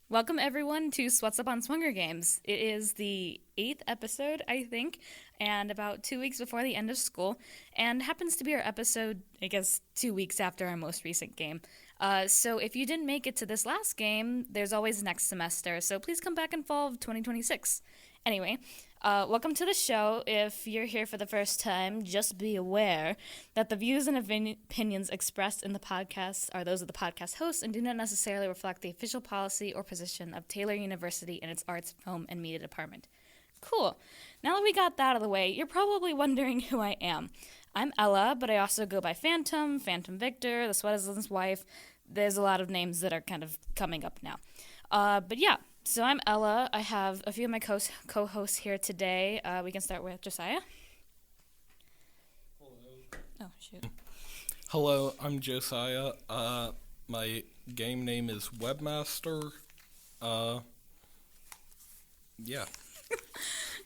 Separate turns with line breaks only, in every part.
Welcome, everyone, to What's Up on Swunger Games. It is the 8th episode, I think, and about 2 weeks before the end of school, and happens to be our episode, I guess, 2 weeks after our most recent game. So if you didn't make it to this last game, there's always next semester, so please come back in fall of 2026. Anyway, welcome to the show. If you're here for the first time, just be aware that the views and opinions expressed in the podcast are those of the podcast hosts and do not necessarily reflect the official policy or position of Taylor University and its Arts, Film, and Media Department. Cool. Now that we got that out of the way, you're probably wondering who I am. I'm Ella, but I also go by Phantom, Phantom Victor, the Sweatism's wife. There's a lot of names that are kind of coming up now. But yeah. So I'm Ella. I have a few of my co-hosts here today. We can start with Josiah.
Hello.
Oh, shoot.
Hello, I'm Josiah. My game name is Webmaster. Yeah.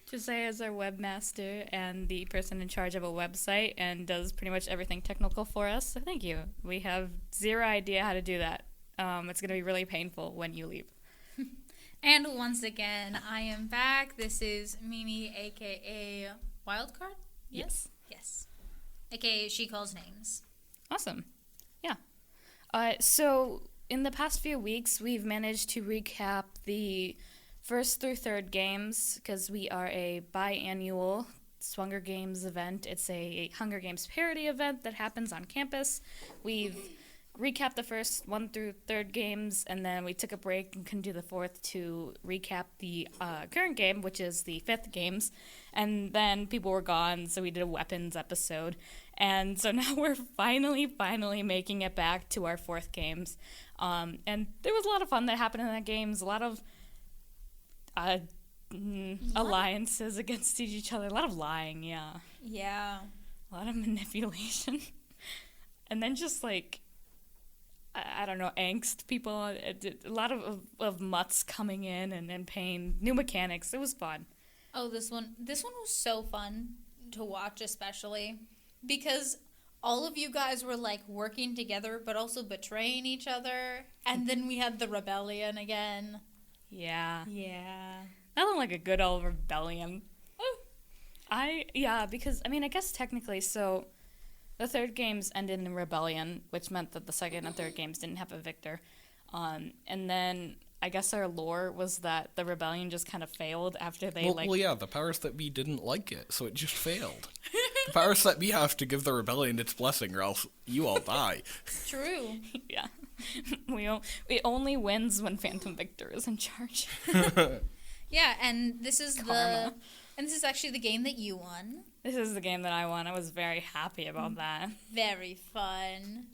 Josiah is our webmaster and the person in charge of a website and does pretty much everything technical for us. So thank you. We have zero idea how to do that. It's going to be really painful when you leave.
And once again, I am back. This is Mimi, a.k.a. Wildcard?
Yes.
Yes. A.k.a. She Calls Names.
Awesome. Yeah. So in the past few weeks, we've managed to recap the first through third games because we are a biannual Swunger Games event. It's a Hunger Games parody event that happens on campus. We've recap the first 1 through 3rd games, and then we took a break and couldn't do the 4th to recap the current game, which is the 5th games. And then people were gone, so we did a weapons episode. And so now we're finally making it back to our 4th games. And there was a lot of fun that happened in that games, a lot of alliances against each other, a lot of lying, yeah.
Yeah.
A lot of manipulation. And then just like, I don't know, angst, people, a lot of mutts coming in and pain, new mechanics. It was fun.
Oh, this one was so fun to watch, especially because all of you guys were like working together but also betraying each other, and then we had the rebellion again.
Yeah.
Yeah.
That looked like a good old rebellion. Because I guess technically, so the 3rd games ended in rebellion, which meant that the 2nd and 3rd games didn't have a victor. And then I guess our lore was that the rebellion just kind of failed after they
Well, yeah, the powers that be didn't like it, so it just failed. The powers that be have to give the rebellion its blessing, or else you all die.
True.
Yeah. It only wins when Phantom Victor is in charge.
Yeah, and this is
Karma.
this is actually the game that you won.
This is the game that I won. I was very happy about that.
Very fun.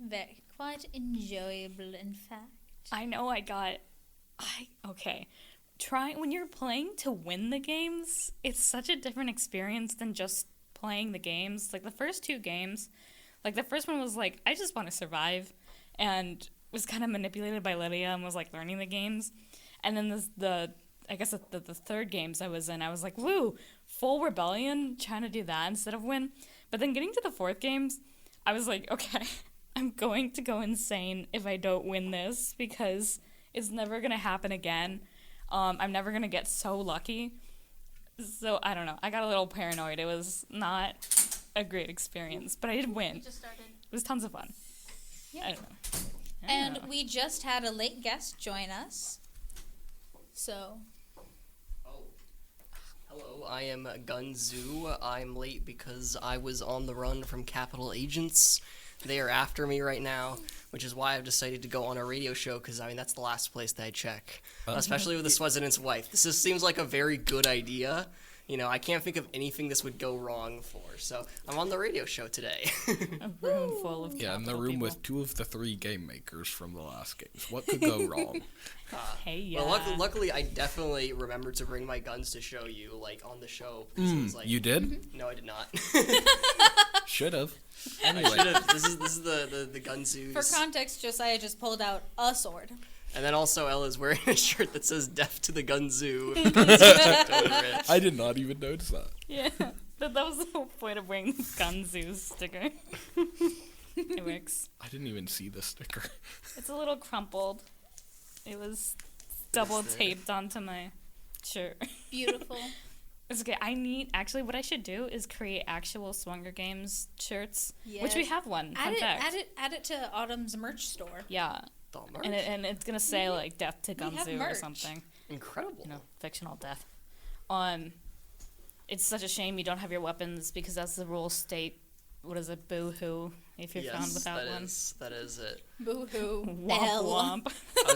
Quite enjoyable, in fact.
I know okay. When you're playing to win the games, it's such a different experience than just playing the games. Like the first 2 games, like the first one was like, I just want to survive, and was kind of manipulated by Lydia and was like learning the games. And then the 3rd games I was in, I was like, woo, full rebellion, trying to do that instead of win. But then getting to the 4th games, I was like, okay, I'm going to go insane if I don't win this because it's never going to happen again. I'm never going to get so lucky. So, I don't know. I got a little paranoid. It was not a great experience, but I did win.
Just started.
It was tons of fun.
Yeah.
I don't know.
And we just had a late guest join us. So...
Hello, I am Gun Tzu. I'm late because I was on the run from Capital Agents. They are after me right now, which is why I've decided to go on a radio show, because, that's the last place that I check. Especially with the President's wife. This seems like a very good idea. I can't think of anything this would go wrong for, so I'm on the radio show today.
A room full of
Yeah, in the
capital
room
people.
with 2 of the 3 game makers from the last games. What could go wrong?
Hey, yeah.
Well, luckily, I definitely remembered to bring my guns to show you, on the show. It was
You did?
No, I did not.
Should have.
Anyway. This is the Gun Tzu's.
For context, Josiah just pulled out a sword.
And then also Ella's wearing a shirt that says "Death to the Gun Tzu."
I did not even notice that.
Yeah, that was the whole point of wearing the Gun Tzu sticker. It works.
I didn't even see the sticker.
It's a little crumpled. It was double taped onto my shirt.
Beautiful.
It's okay. Actually, what I should do is create actual Swunger Games shirts, which we
Yes.
have one.
Add
Fun fact.
it to Autumn's merch store.
Yeah,
The merch?
and it's gonna say like "Death to Gun
have
Tzu" or
merch.
something.
Incredible.
You know, fictional death. It's such a shame you don't have your weapons because as the rules state, what is it, boo-hoo, if you're found without one.
That is it.
Boo-hoo.
Womp
L.
womp.
I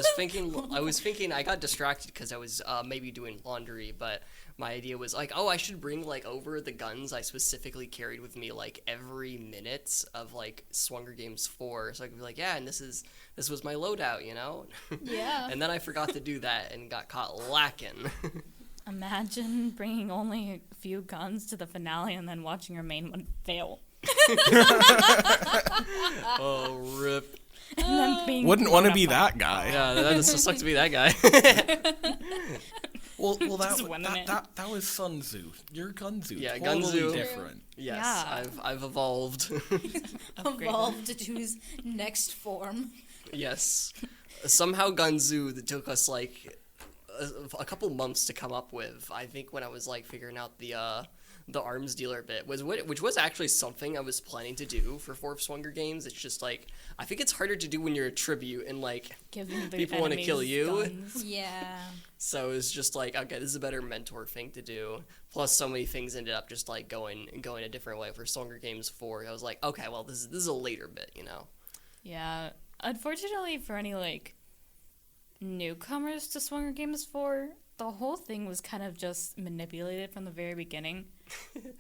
was thinking, I got distracted because I was maybe doing laundry, but my idea was like, oh, I should bring like over the guns I specifically carried with me like every minute of like Swunger Games 4, so I could be like, yeah, and this was my loadout, you know?
Yeah.
And then I forgot to do that and got caught lacking.
Imagine bringing only a few guns to the finale and then watching your main one fail.
Oh, rip.
And then being
Wouldn't want to
blown
be
up
that guy.
Yeah, that just sucks to be that guy.
Well,
Just winning it.
that was Sun Tzu. You're Gun Tzu.
Yeah,
totally
Gun Tzu.
different.
Yes,
Yeah.
I've evolved.
Evolved to his next form.
Yes. Somehow Gun Tzu that took us like a couple months to come up with. I think when I was like figuring out the arms dealer bit which was actually something I was planning to do for Fourth Swunger Games. It's just like I think it's harder to do when you're a tribute and like
Giving the
people wanna
enemies
kill you.
guns.
Yeah.
so it's just like okay, this is a better mentor thing to do. Plus so many things ended up just like going a different way for Swunger Games 4. I was like, okay, well this is a later bit, you know.
Yeah. Unfortunately for any like newcomers to Swunger Games 4, the whole thing was kind of just manipulated from the very beginning.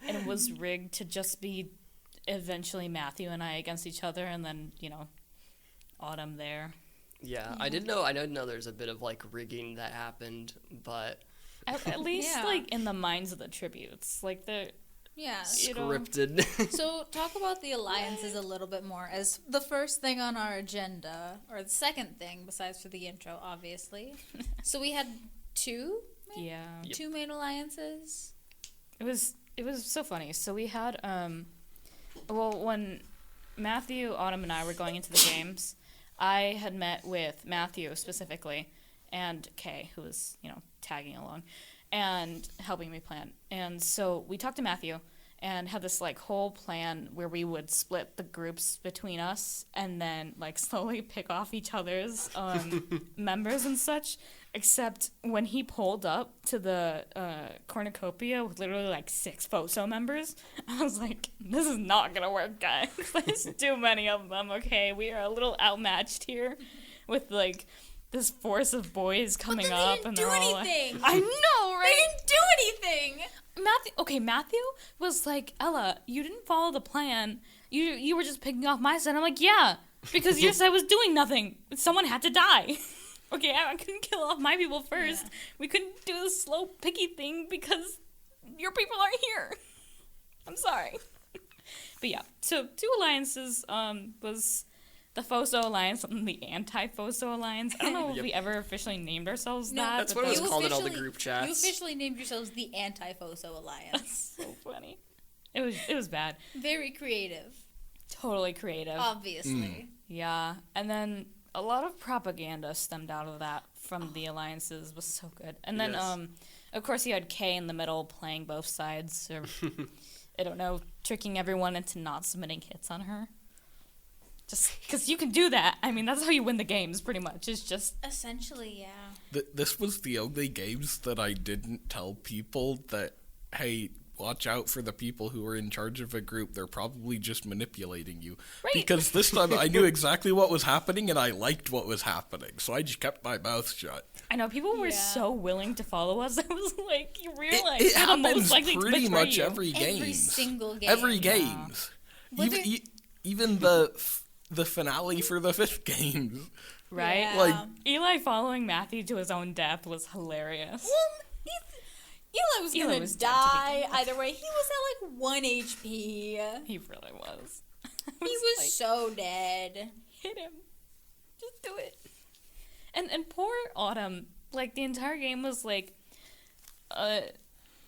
And it was rigged to just be eventually Matthew and I against each other and then, you know, Autumn there.
Yeah, I didn't know there's a bit of like rigging that happened, but
At least
Yeah.
like in the minds of the tributes. Like the
Yeah.
You know.
scripted.
So talk about the alliances a little bit more as the first thing on our agenda, or the second thing besides for the intro, obviously. So we had two
yeah.
two main alliances.
It was so funny. So we had when Matthew, Autumn, and I were going into the games, I had met with Matthew specifically and Kay, who was, you know, tagging along and helping me plan. And so we talked to Matthew and had this like whole plan where we would split the groups between us and then like slowly pick off each other's members and such. Except when he pulled up to the cornucopia with literally like 6 FOSO members, I was like, this is not gonna work, guys. There's too many of them, okay? We are a little outmatched here with like this force of boys coming
But then
up
they didn't
and
do
they're all
anything.
like, I know,
They
right?
didn't do anything.
Matthew was like, Ella, you didn't follow the plan. You were just picking off my side. I'm like, yeah, because your side was doing nothing. Someone had to die. Okay, I couldn't kill off my people first.
Yeah.
We couldn't do the slow picky thing because your people aren't here. I'm sorry. But yeah, so 2 alliances was the FOSO Alliance and the Anti-FOSO Alliance. I don't know if
Yep.
we ever officially named ourselves
No,
that.
That's
but
what it was
You
called in all the
officially-
group
You
chats.
officially named yourselves the Anti-FOSO Alliance.
so funny. It was bad.
Very creative,
Totally creative.
obviously.
Yeah, and then a lot of propaganda stemmed out of that from the alliances. Was so good. And then,
Yes.
of course, you had Kay in the middle playing both sides, or I don't know, tricking everyone into not submitting hits on her. Just because you can do that. I mean, that's how you win the games, pretty much. It's just
Essentially, yeah.
This was the only games that I didn't tell people that, hey, watch out for the people who are in charge of a group. They're probably just manipulating you.
Right.
Because this time I knew exactly what was happening and I liked what was happening. So I just kept my mouth shut.
I know people were
Yeah.
so willing to follow us. I was like, you realize
It
they're the most
happens
likely to
pretty
betray
much
you.
every game.
Every single game.
Every
yeah.
games.
Whether-
Even the finale for the 5th game.
Right?
Yeah.
Like,
Eli following Matthew to his own death was hilarious.
Well, Eli was
Eli
gonna
was dead to
die
begin with.
either way. He was at like 1 HP.
He really was.
He was so dead.
Hit him. Just do it. And poor Autumn, like the entire game was like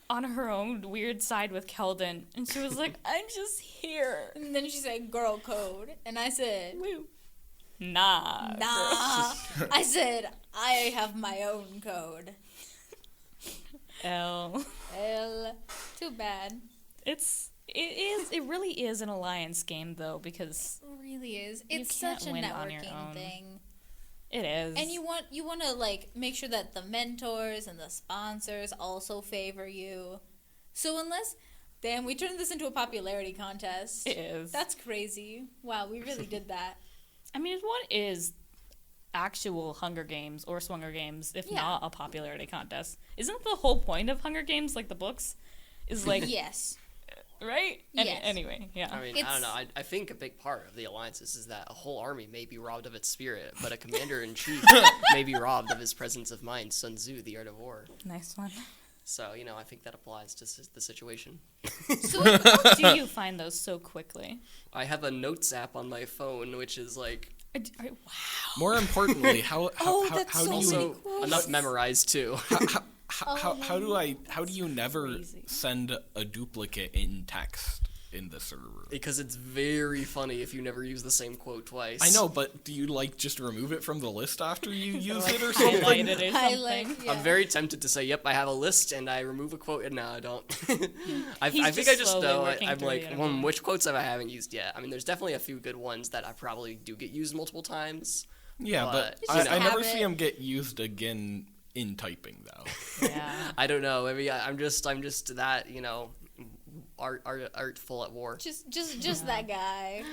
on her own weird side with Keldon, and she was like, I'm just here.
And then she said girl code. And I said,
Woo. Nah.
Nah. I said, I have my own code.
L.
Too bad.
It really is an alliance game though, because
It really is.
You
It's
can't
such a
win on your
networking
own.
thing.
it is.
And you want to like make sure that the mentors and the sponsors also favor you. So unless damn, we turned this into a popularity contest.
It is.
That's crazy. Wow, we really did that.
I mean, what is actual Hunger Games or Swunger Games if
Yeah.
not a popularity contest? Isn't the whole point of Hunger Games, like the books, is like
Yes.
right?
Yes.
Anyway, yeah.
I mean, I don't know. I think a big part of the alliances is that a whole army may be robbed of its spirit, but a commander-in-chief may be robbed of his presence of mind. Sun Tzu, The Art of War.
Nice one.
So, I think that applies to the situation.
So how do you find those so quickly?
I have a notes app on my phone, which is like
Wow.
More importantly, how
that's
how
so
do you
many
also
quotes.
enough memorized too.
how do you never
Crazy.
send a duplicate in text in the server?
Because it's very funny if you never use the same quote twice.
I know, but do you just remove it from the list after you use
Like
it or
highlight
something?
it or
Highlight.
something.
Yeah.
I'm very tempted to say, "Yep, I have a list," and I remove a quote, and no, I don't. I
He's
think
just
I just
slowly
know.
working
I'm
through
like,
the interview.
which quotes have I haven't used yet? I mean, there's definitely a few good ones that I probably do get used multiple times.
Yeah, but
It's
I
just a
never
habit.
see them get used again in typing though.
Yeah.
I don't know. Maybe I'm just that artful at war.
Just that guy.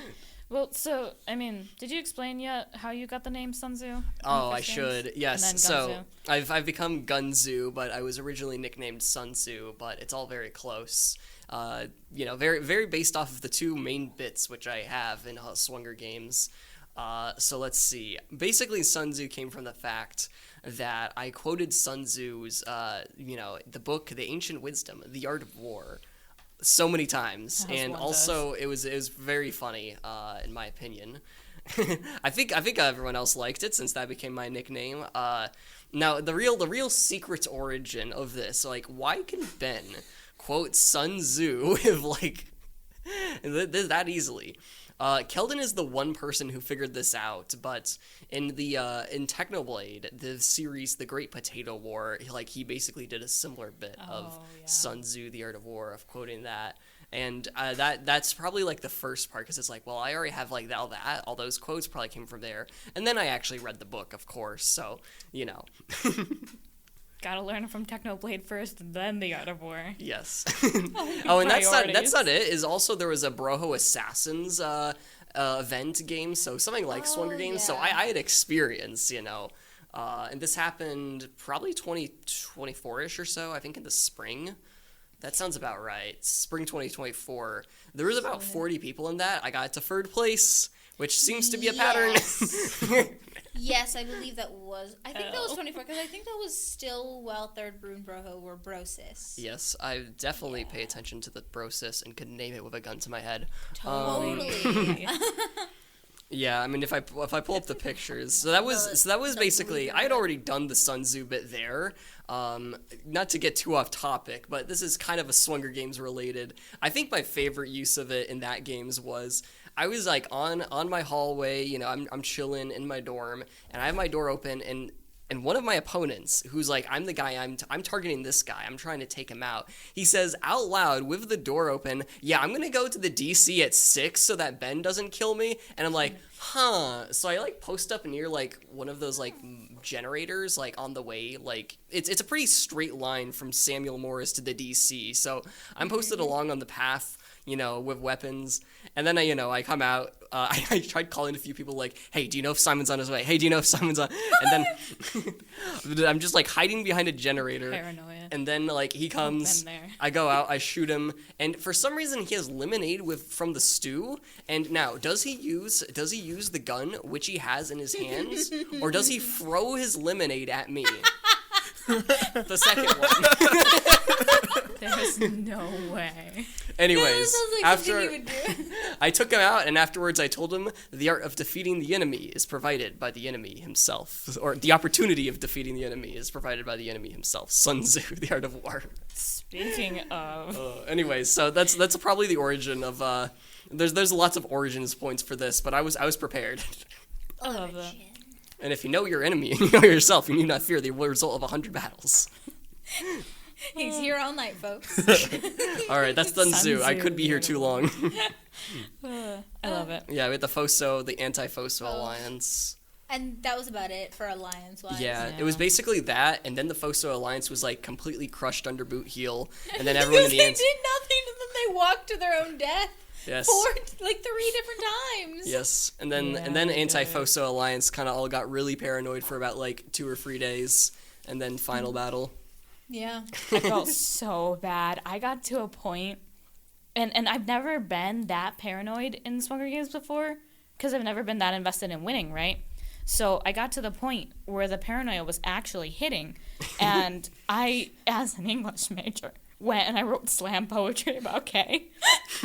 Well, so I mean, did you explain yet how you got the name Sun Tzu? in
Oh, I
Fist Games?
should.
And then
Yes.
Gun
So
Tzu?
I've become Gun Tzu, but I was originally nicknamed Sun Tzu, but it's all very close. Very very based off of the two main bits which I have in Swunger Games. So let's see. Basically, Sun Tzu came from the fact that I quoted Sun Tzu's, the book, The Ancient Wisdom, The Art of War, so many times,
As
and
one
also it was very funny, in my opinion. I think everyone else liked it since that became my nickname. Now the real secret origin of this, like, why can Ben quote Sun Tzu if that easily? Keldon is the one person who figured this out, but in Technoblade, the series The Great Potato War, he basically did a similar bit of
yeah.
Sun Tzu, The Art of War, of quoting that. And that's probably the first part, because it's well, I already have all those quotes probably came from there. And then I actually read the book, of course, so
Gotta learn from Technoblade first, then the Art of War.
Yes. Oh, and that's
Priorities.
not it. Is also there was a Broho Assassins event game, so something like Swunger Games. So
yeah.
I had experience, and this happened probably 2024-ish or so. I think in the spring. That sounds about right. Spring 2024. There was about 40 people in that. I got to third place, which seems to be a pattern.
Yes, I believe that was. I think that was
Oh.
24 because I think that was still while Third Brune Broho were Brosis.
Yes, I definitely pay attention to the Brosis and could name it with a gun to my head.
Totally.
Yeah, I mean, if I pull up the pictures, so that was basically I had already done the Sun Tzu bit there. Not to get too off topic, but this is kind of a Swunger Games related. I think my favorite use of it in that games was I was on my hallway, I'm chilling in my dorm, and I have my door open, and one of my opponents, who's I'm the guy, I'm targeting this guy, I'm trying to take him out. He says out loud with the door open, "Yeah, I'm gonna go to the DC at 6 so that Ben doesn't kill me." And I'm like, huh. So I post up near one of those generators on the way. It's a pretty straight line from Samuel Morris to the DC. So I'm posted along on the path, with weapons. And then I come out. I tried calling a few people "Hey, do you know if Simon's on his way? Hey, do you know if Simon's on?" And then I'm just hiding behind a generator.
Paranoia.
And then he comes.
been there.
I go out. I shoot him. And for some reason he has lemonade from the stew. And now does he use the gun which he has in his hands, or does he throw his lemonade at me? The second one.
There's no way.
Anyways,
That sounds like
after
something you would do.
I took him out, and afterwards I told him the art of defeating the enemy is provided by the enemy himself, or the opportunity of defeating the enemy is provided by the enemy himself. Sun Tzu, The Art of War.
Speaking of,
Anyways, so that's probably the origin of. There's lots of origins points for this, but I was prepared.
I love that.
And if you know your enemy and you know yourself, you need not fear the result of 100 battles.
He's here all night, folks.
All right, that's Gun Tzu. I could be here too long.
I love it.
Yeah, we had the anti-FOSO alliance.
And that was about it for Alliance-wise.
Yeah, it was basically that, and then the FOSO alliance was like completely crushed under boot heel, and then everyone in the end.
They did nothing, and then they walked to their own death.
Yes.
3 different times.
Yes, and then anti-FOSO alliance kind of all got really paranoid for about like 2 or 3 days, and then final battle.
Yeah.
I felt so bad. I got to a point, and I've never been that paranoid in Swunger Games before, because I've never been that invested in winning, right? So I got to the point where the paranoia was actually hitting, and I, as an English major, went and I wrote slam poetry about Kay.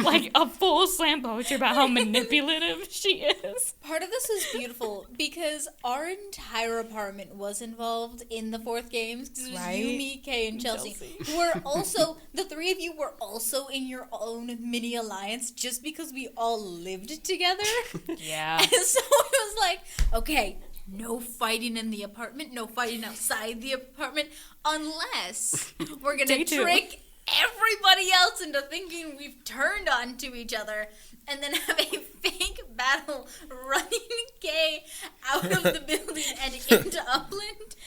Like, a full slam poetry about how manipulative she is.
Part of this is beautiful because our entire apartment was involved in the 4th games. Because it was
Right?
you, me, Kay, and Chelsea. We're also, the 3 of you were also in your own mini alliance just because we all lived together.
Yeah.
And so it was like, okay, no fighting in the apartment, no fighting outside the apartment, unless we're going
Day
to
2.
trick everybody else into thinking we've turned on to each other and then have a fake battle running Kay out of the building and into Upland.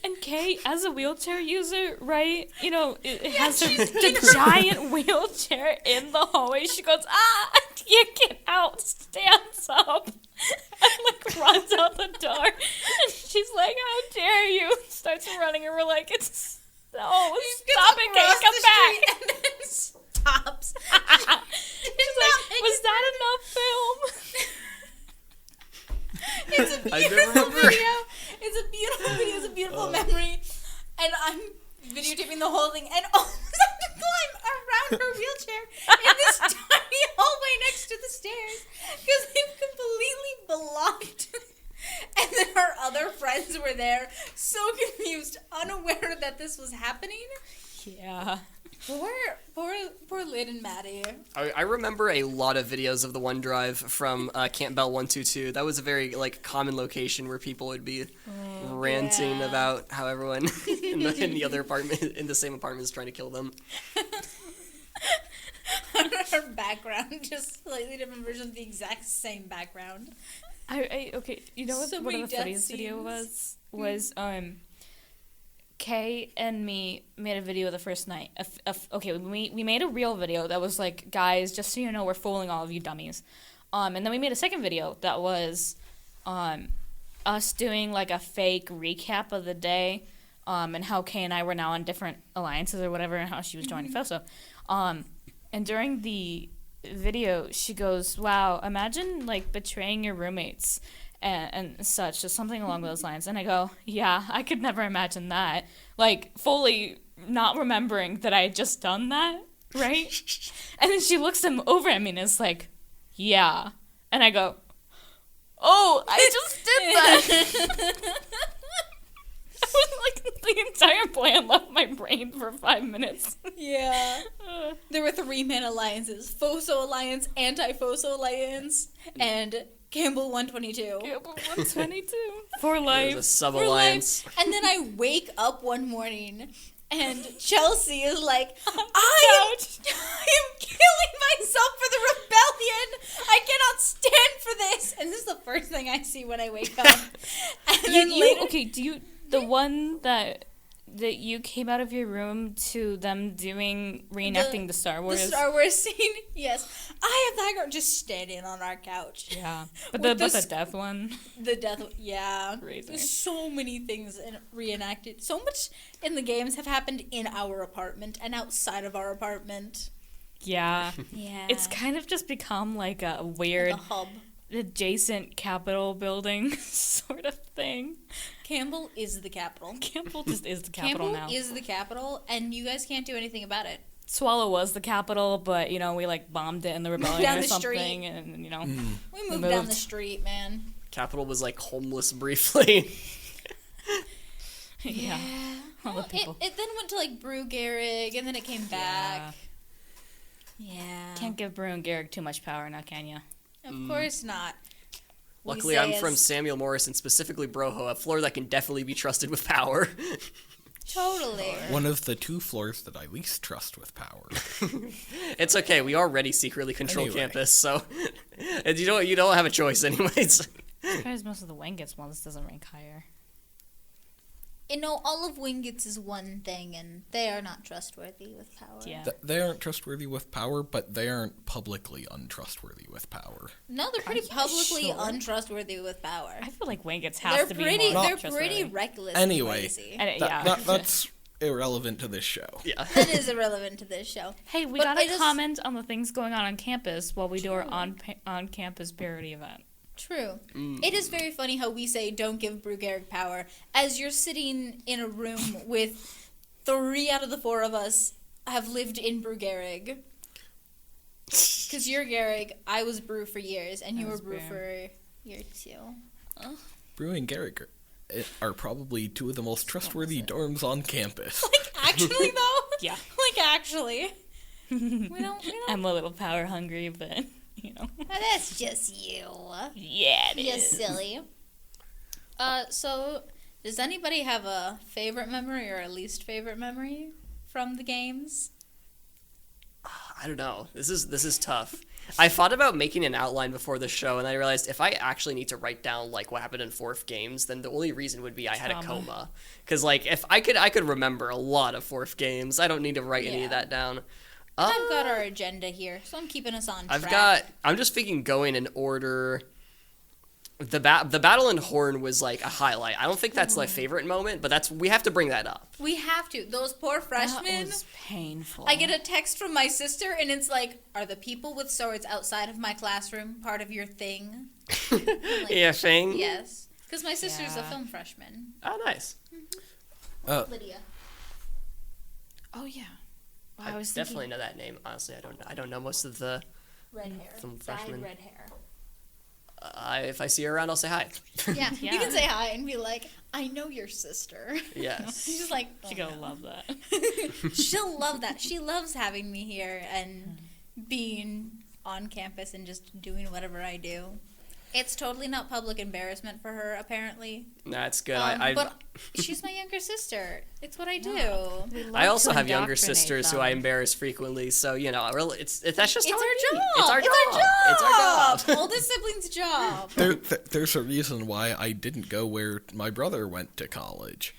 And Kay, as a wheelchair user, right? You know, it has
she's
the giant wheelchair in the hallway. She goes, I can't get out, stands up, and like runs out the door. And she's like, how dare you? Starts running, and we're like, it's no, stop it, Kay, come back.
And then stops.
She's like, was that enough film?
It's a beautiful video. It's a beautiful memory. And I'm videotaping the whole thing, and all of a sudden to climb around her wheelchair in this tiny hallway next to the stairs because they've completely blocked. And then our other friends were there, so confused, unaware that this was happening.
Yeah.
Poor Lyd and Maddie.
I remember a lot of videos of the OneDrive from Camp Bell 122. That was a very like common location where people would be ranting about how everyone in the other apartment, in the same apartment, is trying to kill them.
Her background, just slightly different version of the exact same background.
Okay, you know what
So
one
many
of the
death
funniest video
scenes.
was Kay and me made a video the first night. We made a real video that was like, guys, just so you know, we're fooling all of you dummies. And then we made a second video that was us doing like a fake recap of the day, and how Kay and I were now on different alliances or whatever, and how she was joining FOSO. And during the video, she goes, wow, imagine like betraying your roommates and such, just something along those lines. And I go, yeah, I could never imagine that. Like, fully not remembering that I had just done that, right? And then she looks him over at me and is like, yeah. And I go, oh, I just did that. Like, the entire plan left my brain for 5 minutes.
Yeah. There were 3-man alliances. FOSO Alliance, Anti-FOSO Alliance, and Campbell 122.
Campbell 122. For life.
There's a sub-alliance.
And then I wake up one morning, and Chelsea is like, I am killing myself for the rebellion. I cannot stand for this. And this is the first thing I see when I wake up. And then later...
Okay, do you... The one that you came out of your room to them reenacting the Star Wars.
The Star Wars scene, yes. I have that girl just standing on our couch.
Yeah, but the death one.
The death, yeah.
Crazy.
There's so many things reenacted. So much in the games have happened in our apartment and outside of our apartment.
Yeah.
Yeah.
It's kind of just become like a weird
like a hub.
adjacent Capitol building sort of thing.
Campbell is the capital.
Campbell just is the capital now.
Campbell is the capital, and you guys can't do anything about it.
Swallow was the capital, but, you know, we, like, bombed it in the rebellion
down
or
the
something,
street.
and, you know.
We moved down the street, man.
Capital was like homeless briefly.
Yeah. All the
Well,
people.
it then went to, like, Brew Gehrig, and then it came back. Yeah.
Can't give Brew and Garrick too much power now, can ya?
Of course not.
Luckily, I'm from Samuel Morrison, specifically Broho, a floor that can definitely be trusted with power.
Totally.
One of the 2 floors that I least trust with power.
It's okay. We already secretly control
Anyway.
campus, so and you don't have a choice, anyways.
I'm surprised most of the Wingets ones doesn't rank higher.
All of Wingets is one thing, and they are not trustworthy with power.
Yeah.
They aren't trustworthy with power, but they aren't publicly untrustworthy with power.
No, they're pretty
you
publicly
sure?
untrustworthy with power.
I feel like Wingets has to be more
They're
trustworthy.
pretty reckless.
Anyway.
And crazy.
That's irrelevant to this show.
Yeah.
That is irrelevant to this show.
Hey, we
But
gotta
I just-
comment on the things going on campus while we do our on-campus parody event.
True. It is very funny how we say don't give Brugeric power as you're sitting in a room with 3 out of the 4 of us have lived in Brugeric. Because you're Garrig, I was Brew for years, and you
I
were
was
Brew
Brew.
for year 2.
Brew and Garrick are probably 2 of the most trustworthy dorms on campus.
Actually, though?
Yeah.
Actually. We don't.
I'm a little power hungry, but,
That's just you.
Yeah, it
You're
is.
silly. So, does anybody have a favorite memory or a least favorite memory from the games?
I don't know. This is tough. I thought about making an outline before the show, and I realized if I actually need to write down like what happened in 4th games, then the only reason would be I had a coma. Because like if I could remember a lot of 4th games, I don't need to write any of
Yeah.
that down.
I've got our agenda here, so I'm keeping us on track.
I'm just thinking going in order. The battle in Horn was like a highlight. I don't think that's my favorite moment, but we have to bring that up.
We have to. Those poor
That
freshmen.
was painful.
I get a text from my sister, and it's like, "Are the people with swords outside of my classroom part of your thing?" Like,
Yeah, Shane.
Yes, because my sister's a
Yeah.
film freshman.
Oh, nice.
Lydia.
Oh, yeah. Wow,
I
was
definitely
thinking-
know that name. Honestly, I don't know most of the.
Red hair.
Film
Dyed
freshman.
red hair.
If I see her around, I'll say hi.
Yeah, you
Yeah.
can say hi and be like, "I know your sister."
Yes.
She's just like,
She's
"Oh,
gonna
no."
love that.
She'll love that. She loves having me here and being on campus and just doing whatever I do. It's totally not public embarrassment for her, apparently.
That's good.
But she's my younger sister. It's what I do.
I also have younger sisters who I embarrass frequently, so really, that's just
It's
how
our
it
job.
is. It's our job.
It's our
It's our job.
Oldest sibling's job.
There's a reason why I didn't go where my brother went to college.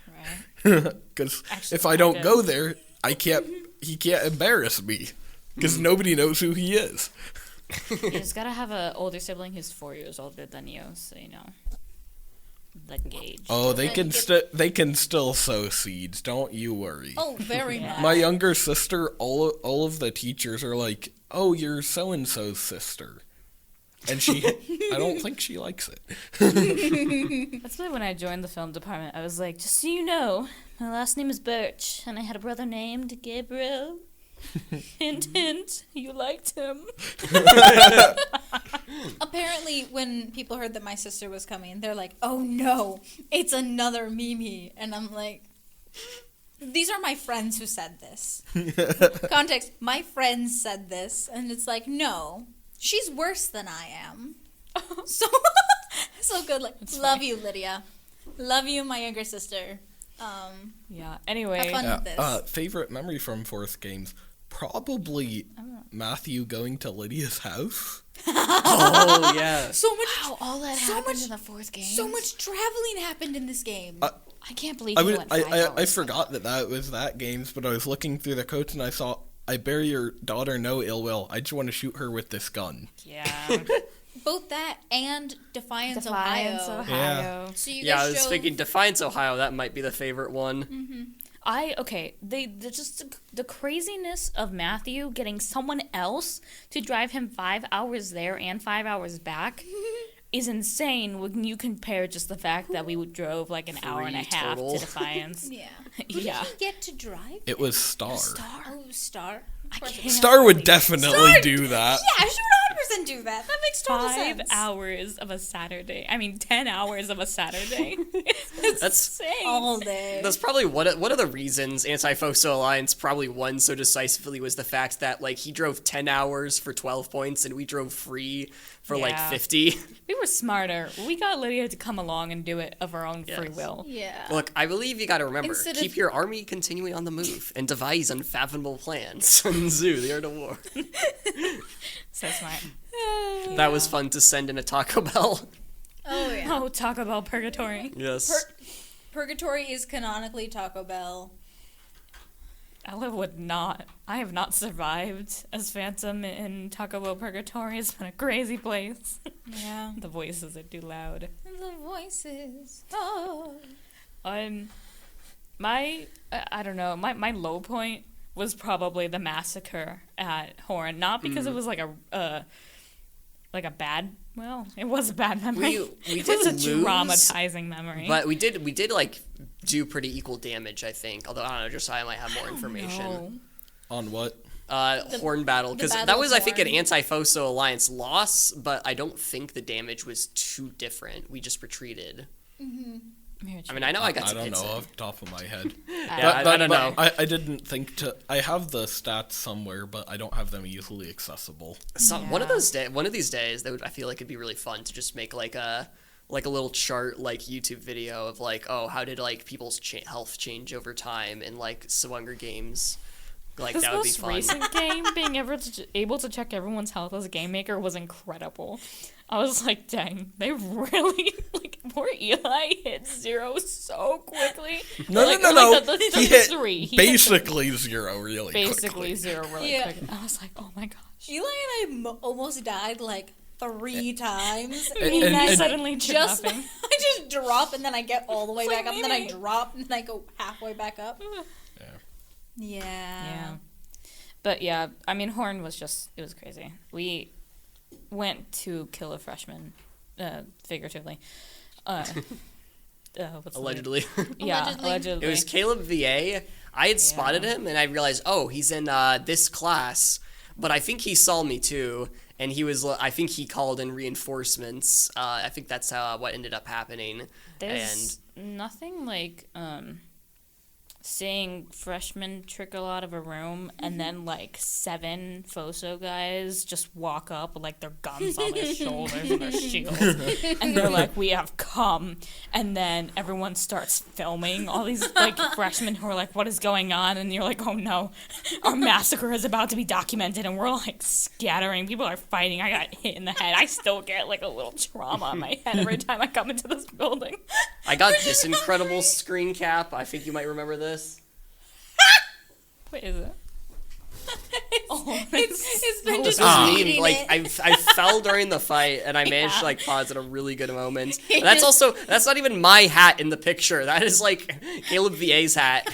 Right.
Because
Actually,
if I don't go there, he can't embarrass me. Because nobody knows who he is.
You just gotta have an older sibling who's 4 years older than you, so the gauge.
Oh, they can still sow seeds. Don't you worry.
Oh, very much.
My younger sister, all of the teachers are like, "Oh, you're so and so's sister," and I don't think she likes it.
That's why when I joined the film department, I was like, just so you know, my last name is Birch, and I had a brother named Gabriel. Hint, hint, you liked him.
Apparently, when people heard that my sister was coming, they're like, "Oh no, it's another Mimi," and I'm like, "These are my friends who said this." Context: my friends said this, and it's like, no, she's worse than I am. So good. Like, love you, Lydia. Love you, my younger sister.
Yeah, anyway.
Have fun with this.
Favorite memory from 4th games? Probably Matthew going to Lydia's house.
Oh yeah.
So much.
Wow, all that
so
happened
much-
in the 4th game.
So much traveling happened in this game.
I can't believe you went 5
I
hours.
forgot that was that games, but I was looking through the codes and I saw, "I bear your daughter no ill will. I just want to shoot her with this gun."
Yeah.
Both that and Defiance,
Defiance,
Ohio.
Ohio.
So you
Yeah, I
guys
was
showed-
thinking Defiance, Ohio. That might be the favorite one.
The craziness of Matthew getting someone else to drive him 5 hours there and 5 hours back is insane when you compare just the fact that we drove like an hour and a
3
half
total.
to Defiance.
Yeah. Who
Yeah.
did he get to drive?
It was Star.
Oh, Star. Of course it
can't
was.
Star would
believe-
definitely do that.
Yeah, she would 100% do that. That makes total
5
sense.
hours of a Saturday. I mean, 10 hours of a Saturday.
That's
insane.
All day.
That's probably one of the reasons Anti-FOSO Alliance probably won so decisively was the fact that, like, he drove 10 hours for 12 points and we drove free for, like,
Yeah.
50.
We were smarter. We got Lydia to come along and do it of her own free
Yes.
will.
Yeah.
Look, I believe you gotta remember,
Instead
keep
of-
your army continually on the move and devise unfathomable plans. Sun Tzu, the Art of War.
So smart.
That was fun to send in a Taco Bell.
Oh, yeah.
Oh, Taco Bell Purgatory.
Yes.
Purgatory is canonically Taco Bell.
Ella would not. I have not survived as Phantom in Taco Bell Purgatory. It's been a crazy place.
Yeah.
The voices are too loud.
The voices. Oh.
I don't know. My low point was probably the massacre at Horn. Not because it was like a bad. Well, it was a bad memory.
We
it was a
did lose,
traumatizing memory.
But we did like do pretty equal damage, I think. Although I don't know, Josiah might have more information.
No.
On what?
Horn battle, because
Battle
that
of
was I think an
Horn.
Anti-FOSO Alliance loss, but I don't think the damage was too different. We just retreated. I mean, I know I got
I
some
don't
hits
know
in.
off the top of my head.
Yeah, I don't know.
I didn't think to. I have the stats somewhere, but I don't have them easily accessible.
So, one of
Yeah.
these days, I feel like it'd be really fun to just make like a little chart, like YouTube video of like, oh, how did like people's health change over time in like Swunger Games. Like
This
that would be
most
fun.
recent game, being able to check everyone's health as a game maker was incredible. I was like, dang, they really, like, poor Eli hit 0 so quickly.
No,
Like,
no,
or,
no,
like,
no.
the
He hit
3. He hit
basically 0 really
basically
quickly.
0 really
Yeah.
quick. I was like, oh my gosh.
Eli and I almost died like 3 times.
And-
I
suddenly
just
dropping.
I just drop and then I get all the way
It's like,
back up and then I
maybe-
drop and then I go halfway back up.
Yeah.
Yeah.
Yeah. But yeah, I mean, Horn was just, it was crazy. We went to kill a freshman, figuratively. What's the
Allegedly.
name? Yeah,
Allegedly.
allegedly.
It was Caleb VA. I had spotted him, and I realized, oh, he's in this class. But I think he saw me too, and I think he called in reinforcements. I think that's what ended up happening.
There's nothing like seeing freshmen trickle out of a room and then like 7 FOSO guys just walk up with like their guns on their shoulders and their shields and they're like, we have come, and then everyone starts filming all these like freshmen who are like, what is going on? And you're like, oh no, our massacre is about to be documented, and we're like scattering, people are fighting. I got hit in the head. I still get like a little trauma on my head every time I come into this building.
I got this incredible screen cap. I think you might remember this.
What is it?
It's been
so
just
This was me.
reading
Like
it.
I fell during the fight, and I managed
Yeah.
to like pause at a really good moment.
He
And that's
just-
also not even my hat in the picture. That is like Caleb VA's hat.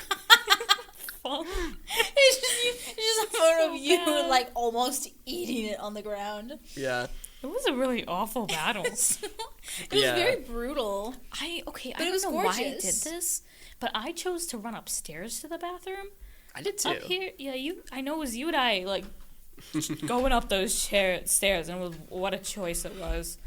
It's just a photo
So
of you
bad.
like almost eating it on the ground.
Yeah.
It was a really awful battle.
It was
Yeah.
very brutal.
I
it
don't
was
know why I did
gorgeous.
this, but I chose to run upstairs to the bathroom.
I did too.
Up here, yeah, I know it was you and I, like, going up those stairs, and what a choice it was.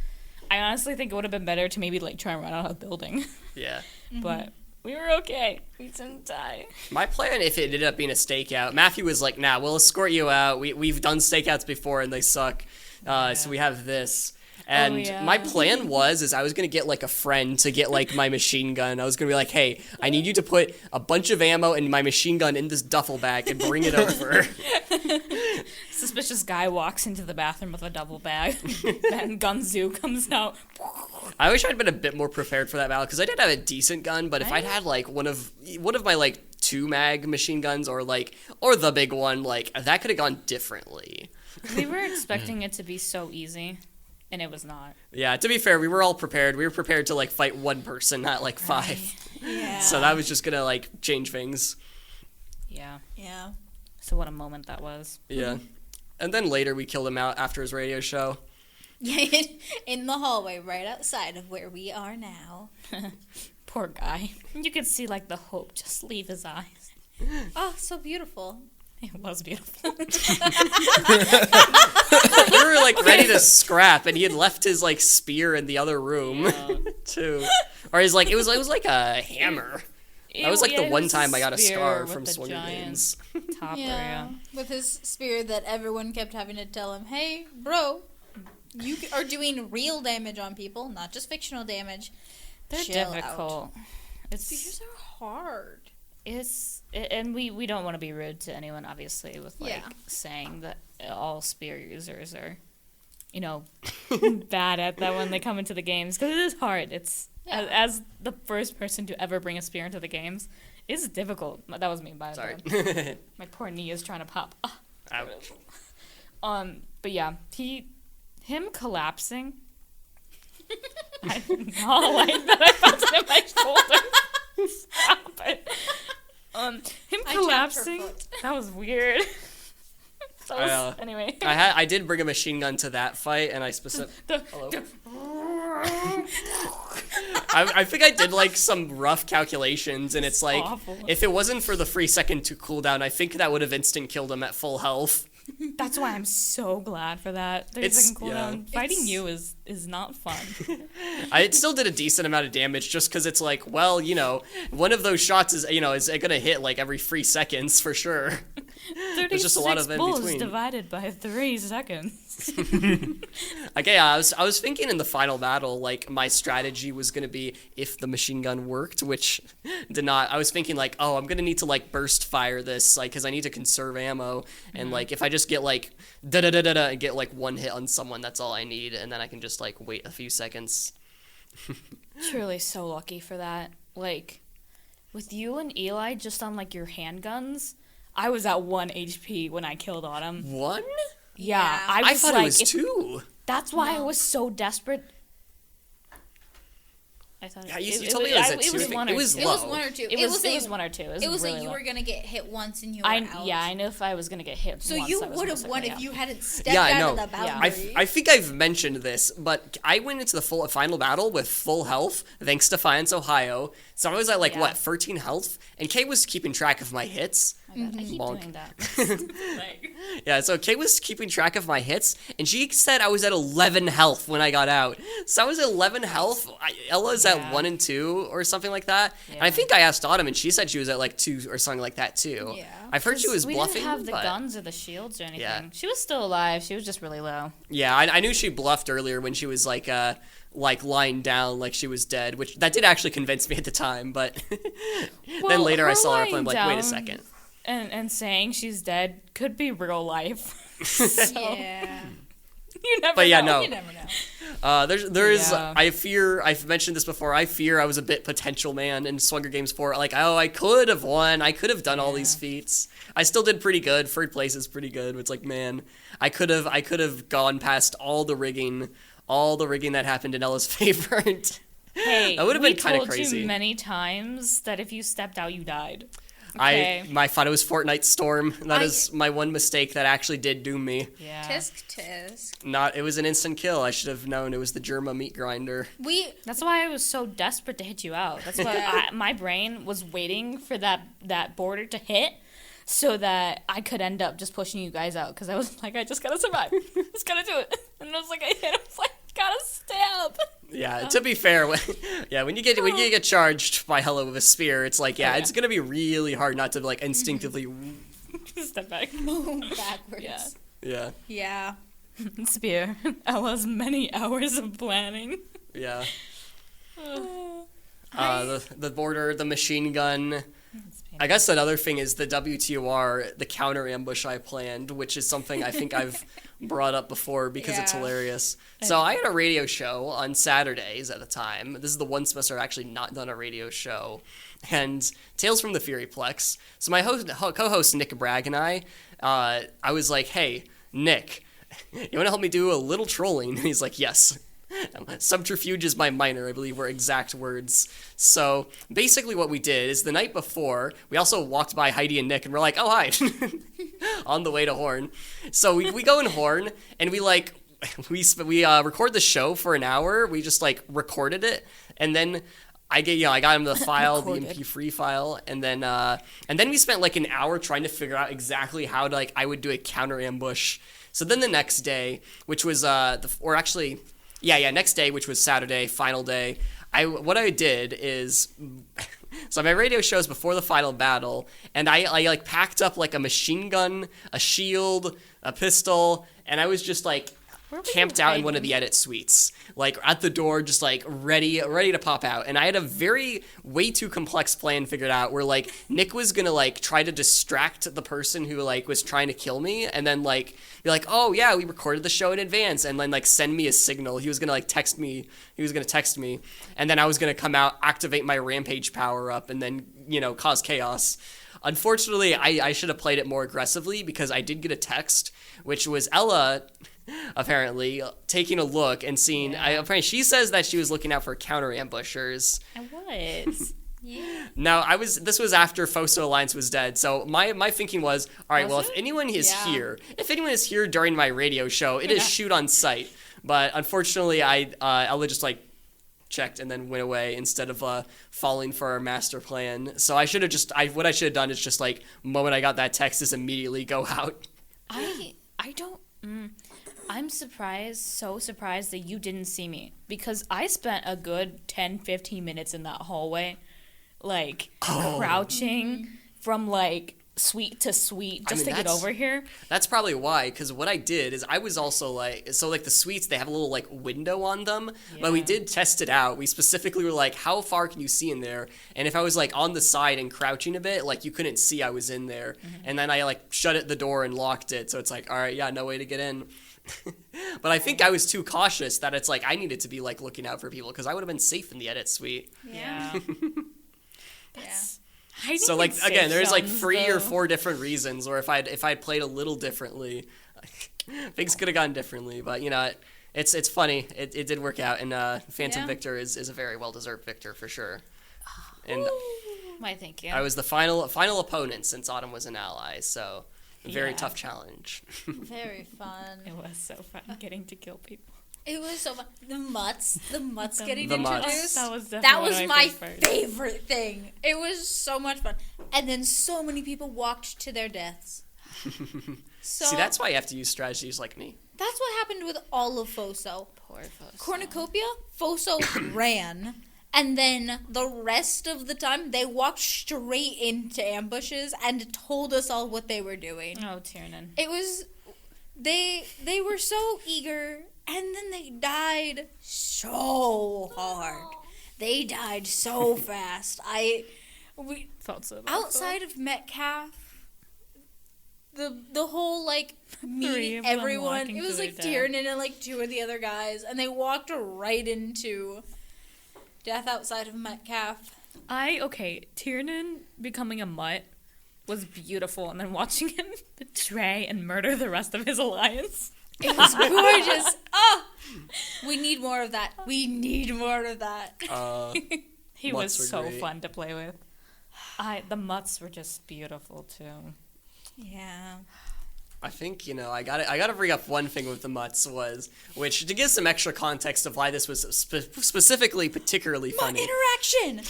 I honestly think it would have been better to maybe, like, try and run out of the building.
Yeah.
But we were okay. We didn't die.
My plan, if it ended up being a stakeout, Matthew was like, nah, we'll escort you out. We've done stakeouts before and they suck. So we have this. And
yeah.
my plan is I was going to get like a friend to get like my machine gun. I was going to be like, hey, I need you to put a bunch of ammo and my machine gun in this duffel bag and bring it over.
Suspicious guy walks into the bathroom with a double bag. Then Gun Tzu comes out.
I wish I'd been a bit more prepared for that battle because I did have a decent gun, but if I'd had like one of my like 2 mag machine guns or the big one, like that could have gone differently.
We were expecting it to be so easy, and it was not.
Yeah, to be fair, we were all prepared. We were prepared to like fight one person, not like 5.
Yeah.
So that was just gonna like change things.
Yeah.
Yeah.
So what a moment that was.
Yeah. And then later we killed him out after his radio show.
Yeah, in the hallway right outside of where we are now.
Poor guy. You could see, like, the hope just leave his eyes.
Oh, so beautiful.
It was beautiful.
We were like ready to scrap, and he had left his like spear in the other room too, or he's like it was like a hammer. That was like the one time I got a scar from Swunger Games.
Topper,
Yeah, with his spear that everyone kept having to tell him, "Hey, bro, you are doing real damage on people, not just fictional damage.
They're
Chill
difficult.
Out.
It's
Spears are hard."
And we don't want to be rude to anyone, obviously, with like
Yeah.
saying that all spear users are, bad at that when they come into the games, because it is hard. It's as the first person to ever bring a spear into the games, it's difficult. That was me, by the way.
Sorry.
My poor knee is trying to pop.
Ouch.
But yeah, him collapsing. I did not like that. I felt it in my shoulder. Stop it. Him
I tapped her
collapsing.
foot.
That was weird. Anyway.
I did bring a machine gun to that fight, and I Hello. I think I did like some rough calculations, and it's like
awful.
if it wasn't for the 3 second to cooldown, I think that would have instant killed him at full health.
That's why I'm so glad for that. 30-second cooldown. Fighting you is not fun.
I still did a decent amount of damage just because it's like, well, one of those shots is gonna hit like every 3 seconds for sure. There's just a lot of in
bulls
between.
divided by 3 seconds.
Okay, I was thinking in the final battle, like my strategy was gonna be if the machine gun worked, which did not. I was thinking like, oh, I'm gonna need to like burst fire this, like, because I need to conserve ammo, and like if I just get like da da da da da and get like one hit on someone, that's all I need, and then I can just like wait a few seconds.
Truly so lucky for that. Like, with you and Eli just on like your handguns, I was at 1 HP when I killed Autumn.
1?
Yeah, I
I
was
thought
like,
it was 2.
That's why I was so desperate. I thought
Yeah, you told me it was at 2.
It was one or
It was
two.
It
low.
was 1 or 2.
It was 1 or 2.
It was
really
like you
low.
were gonna get hit once and you were out.
Yeah, I knew if I was gonna get hit.
So
once,
you
I was
would have
most
won
likely
if
out.
you hadn't stepped
Yeah, I
out
know.
of the
Yeah.
boundary.
I think I've mentioned this, but I went into the final battle with full health, thanks to Defiance, Ohio. So I was at like,
Yeah.
13 health? And Kay was keeping track of my hits.
Oh my God, I keep
Bonk.
doing that.
Yeah, so Kay was keeping track of my hits, and she said I was at 11 health when I got out. So I was at 11 health. Ella's at
Yeah.
1 and 2 or something like that. And I
Yeah.
think I asked Autumn, and she said she was at like 2 or something like that too.
Yeah.
I've heard she was
we
bluffing.
didn't have the
but
guns or the shields or anything.
Yeah.
She was still alive. She was just really low.
Yeah, I knew she bluffed earlier when she was like lying down like she was dead, which that did actually convince me at the time, but then
Well,
later I
her
saw her up and I'm
lying
like, wait a
down
second.
And saying she's dead could be real life.
Yeah.
You never
But yeah,
know.
no.
You never know.
There is.
Yeah.
I fear. I've mentioned this before. I fear I was a bit potential man in Swunger Games 4. Like, oh, I could have won. I could have done all these feats. I still did pretty good. 3rd place is pretty good. It's like, man, I could have gone past all the rigging that happened in Ella's favor.
Hey,
That would have
we
been kind of
told
crazy.
you many times that if you stepped out, you died.
I
Okay.
thought it was Fortnite Storm. That
I-
is my one mistake that actually did doom me.
Yeah.
Tisk.
It was an instant kill. I should have known it was the Germa meat grinder.
That's why I was so desperate to hit you out. That's why my brain was waiting for that border to hit so that I could end up just pushing you guys out because I was like, I just gotta survive. Just gotta do it. And I was like, gotta stab.
Yeah, to be fair, when you get charged by Hello with a spear, it's like,
yeah.
it's gonna be really hard not to like instinctively.
Step back.
Move backwards.
Yeah.
Yeah,
Yeah.
Spear. Ella's many hours of planning.
yeah. The border, the machine gun. I guess another thing is the WTOR, the counter ambush I planned, which is something I think I've brought up before because it's
Yeah.
hilarious. So I had a radio show on Saturdays at the time. This is the one semester I've actually not done a radio show. And Tales from the Furyplex. So my co-host Nick Bragg and I was like, hey, Nick, you want to help me do a little trolling? And he's like, yes. Subterfuge is my minor, I believe were exact words. So basically what we did is the night before, we also walked by Heidi and Nick and we're like, oh, hi, on the way to Horn. So we go in Horn and we record the show for an hour. We just like recorded it. And then I got him the file, the
Recorded.
MP3 file, and then we spent like an hour trying to figure out exactly how to, like, I would do a counter ambush. So then the next day, which was next day, which was Saturday, final day, what I did is, so my radio shows before the final battle, and I like packed up like a machine gun, a shield, a pistol, and I was just like camped out in one of the edit suites, like at the door, just like ready to pop out. And I had a way too complex plan figured out where like Nick was gonna like try to distract the person who like was trying to kill me, and then like be like, oh yeah, we recorded the show in advance, and then like send me a signal. He was gonna text me, and then I was gonna come out, activate my rampage power up, and then cause chaos. Unfortunately, I should have played it more aggressively, because I did get a text, which was Ella apparently taking a look and seeing. Apparently, she says that she was looking out for counter ambushers.
I was.
Yeah.
Now, this was after Foso Alliance was dead, so my thinking was, all right, if anyone is here during my radio show, it is shoot on sight. But unfortunately, Ella just like checked and then went away instead of falling for our master plan. So I should have what I should have done is just like, moment I got that text, is immediately go out.
I'm so surprised that you didn't see me, because I spent a good 10-15 minutes in that hallway, like crouching from like suite to suite just to get over here.
That's probably why, because what I did is I was also like, so like the suites, they have a little like window on them, but we did test it out. We specifically were like, how far can you see in there? And if I was like on the side and crouching a bit, like you couldn't see I was in there. And then I like shut the door and locked it, so it's like, all right, yeah, no way to get in. But I think I was too cautious that it's like I needed to be like looking out for people, because I would have been safe in the edit suite.
Yeah.
So like again, there's like 3 or 4 different reasons, or if I'd played a little differently, things could have gone differently. But it's funny. It did work out, and Phantom Victor is a very well deserved victor for sure. And
Why, thank you.
I was the final opponent since Autumn was an ally, so a very tough challenge.
Very fun.
It was so fun getting to kill people.
It was so fun. The mutts getting
the mutts.
introduced.
That was
That
definitely
was my favorite thing. It was so much fun. And then so many people walked to their deaths. So
See, that's why you have to use strategies like me.
that's what happened with all of Foso.
Poor Foso.
Cornucopia, Foso ran. And then the rest of the time, they walked straight into ambushes and told us all what they were doing.
Oh, Tiernan.
It was... They were so eager, and then they died so hard. They died so fast. We
Felt so bad.
outside of Metcalf, the whole like
Three
meet
of them
everyone.
walking
It was
to
like
their death.
Tiernan and like 2 of the other guys, and they walked right into death outside of Metcalf.
Tiernan becoming a mutt was beautiful, and then watching him betray and murder the rest of his alliance.
It was gorgeous. Oh, we need more of that. We need more of that.
He
Mutts
was
were
so
great.
fun to play with. The mutts were just beautiful too.
Yeah.
I think, I gotta bring up one thing with the mutts which to give some extra context of why this was specifically particularly funny.
Mutt interaction.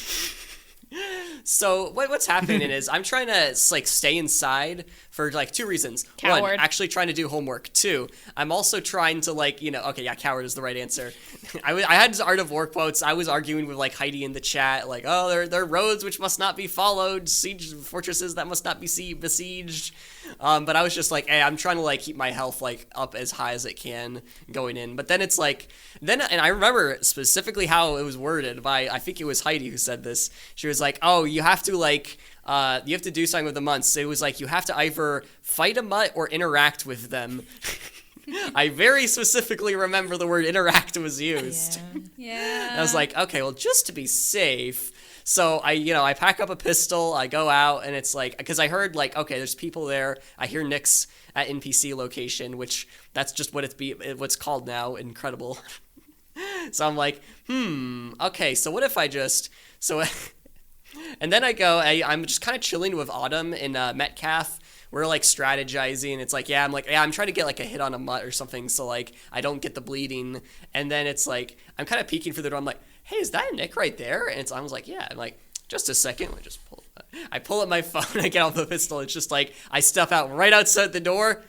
So what's happening is I'm trying to like stay inside for like 2 reasons.
Coward.
1, actually trying to do homework. 2, I'm also trying to like, coward is the right answer. I had Art of War quotes. I was arguing with like Heidi in the chat, like, oh, there are roads which must not be followed, siege fortresses that must not be besieged. But I was just like, hey, I'm trying to like keep my health like up as high as it can going in. But then it's like, and I remember specifically how it was worded by, I think it was Heidi who said this. She was like, oh, you have to like, you have to do something with the mutts. It was like, you have to either fight a mutt or interact with them. I very specifically remember the word interact was used.
Yeah.
And I was like, okay, well, just to be safe. So I pack up a pistol, I go out, and it's like, because I heard like, okay, there's people there. I hear Nick's at NPC location, which that's just what's called now. Incredible. So I'm like, okay, so what if I just, and then I'm just kind of chilling with Autumn in Metcalf. We're like strategizing. It's like, I'm trying to get like a hit on a mutt or something, so like I don't get the bleeding. And then it's like I'm kind of peeking through the door. I'm like, hey, is that Nick right there? And I was like, yeah. I'm like, just a second. I pull up my phone, I get out the pistol. It's just like, I step out right outside the door,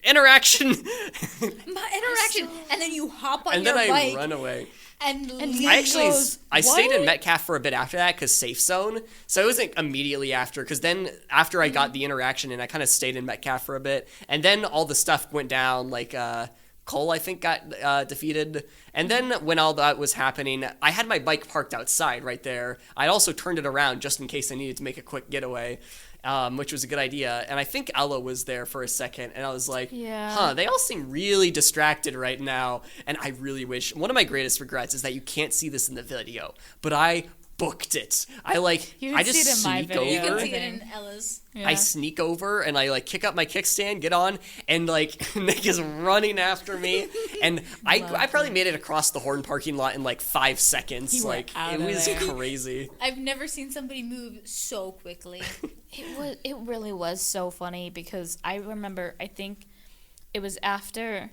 interaction.
My interaction. And then you hop on
and
your
then
bike.
I run away.
And leave.
I actually, I stayed in
"What?"
Metcalf for a bit after that because safe zone. So it wasn't immediately after, because then after I got the interaction and I kind of stayed in Metcalf for a bit. And then all the stuff went down, like Cole, I think, got defeated. And then when all that was happening, I had my bike parked outside right there. I also turned it around just in case I needed to make a quick getaway. Which was a good idea. And I think Ella was there for a second, and I was like, they all seem really distracted right now. And I really wish, one of my greatest regrets is that you can't see this in the video, but I booked it. I just
see it in my
sneak
video.
You
over.
can see it in Ella's.
Yeah.
I sneak over and I kick up my kickstand, get on, and Nick is running after me, and I probably made it across the Horn parking lot in 5 seconds.
You were out
it
of
was
there.
crazy.
I've never seen somebody move so quickly.
It really was so funny because I remember, I think it was after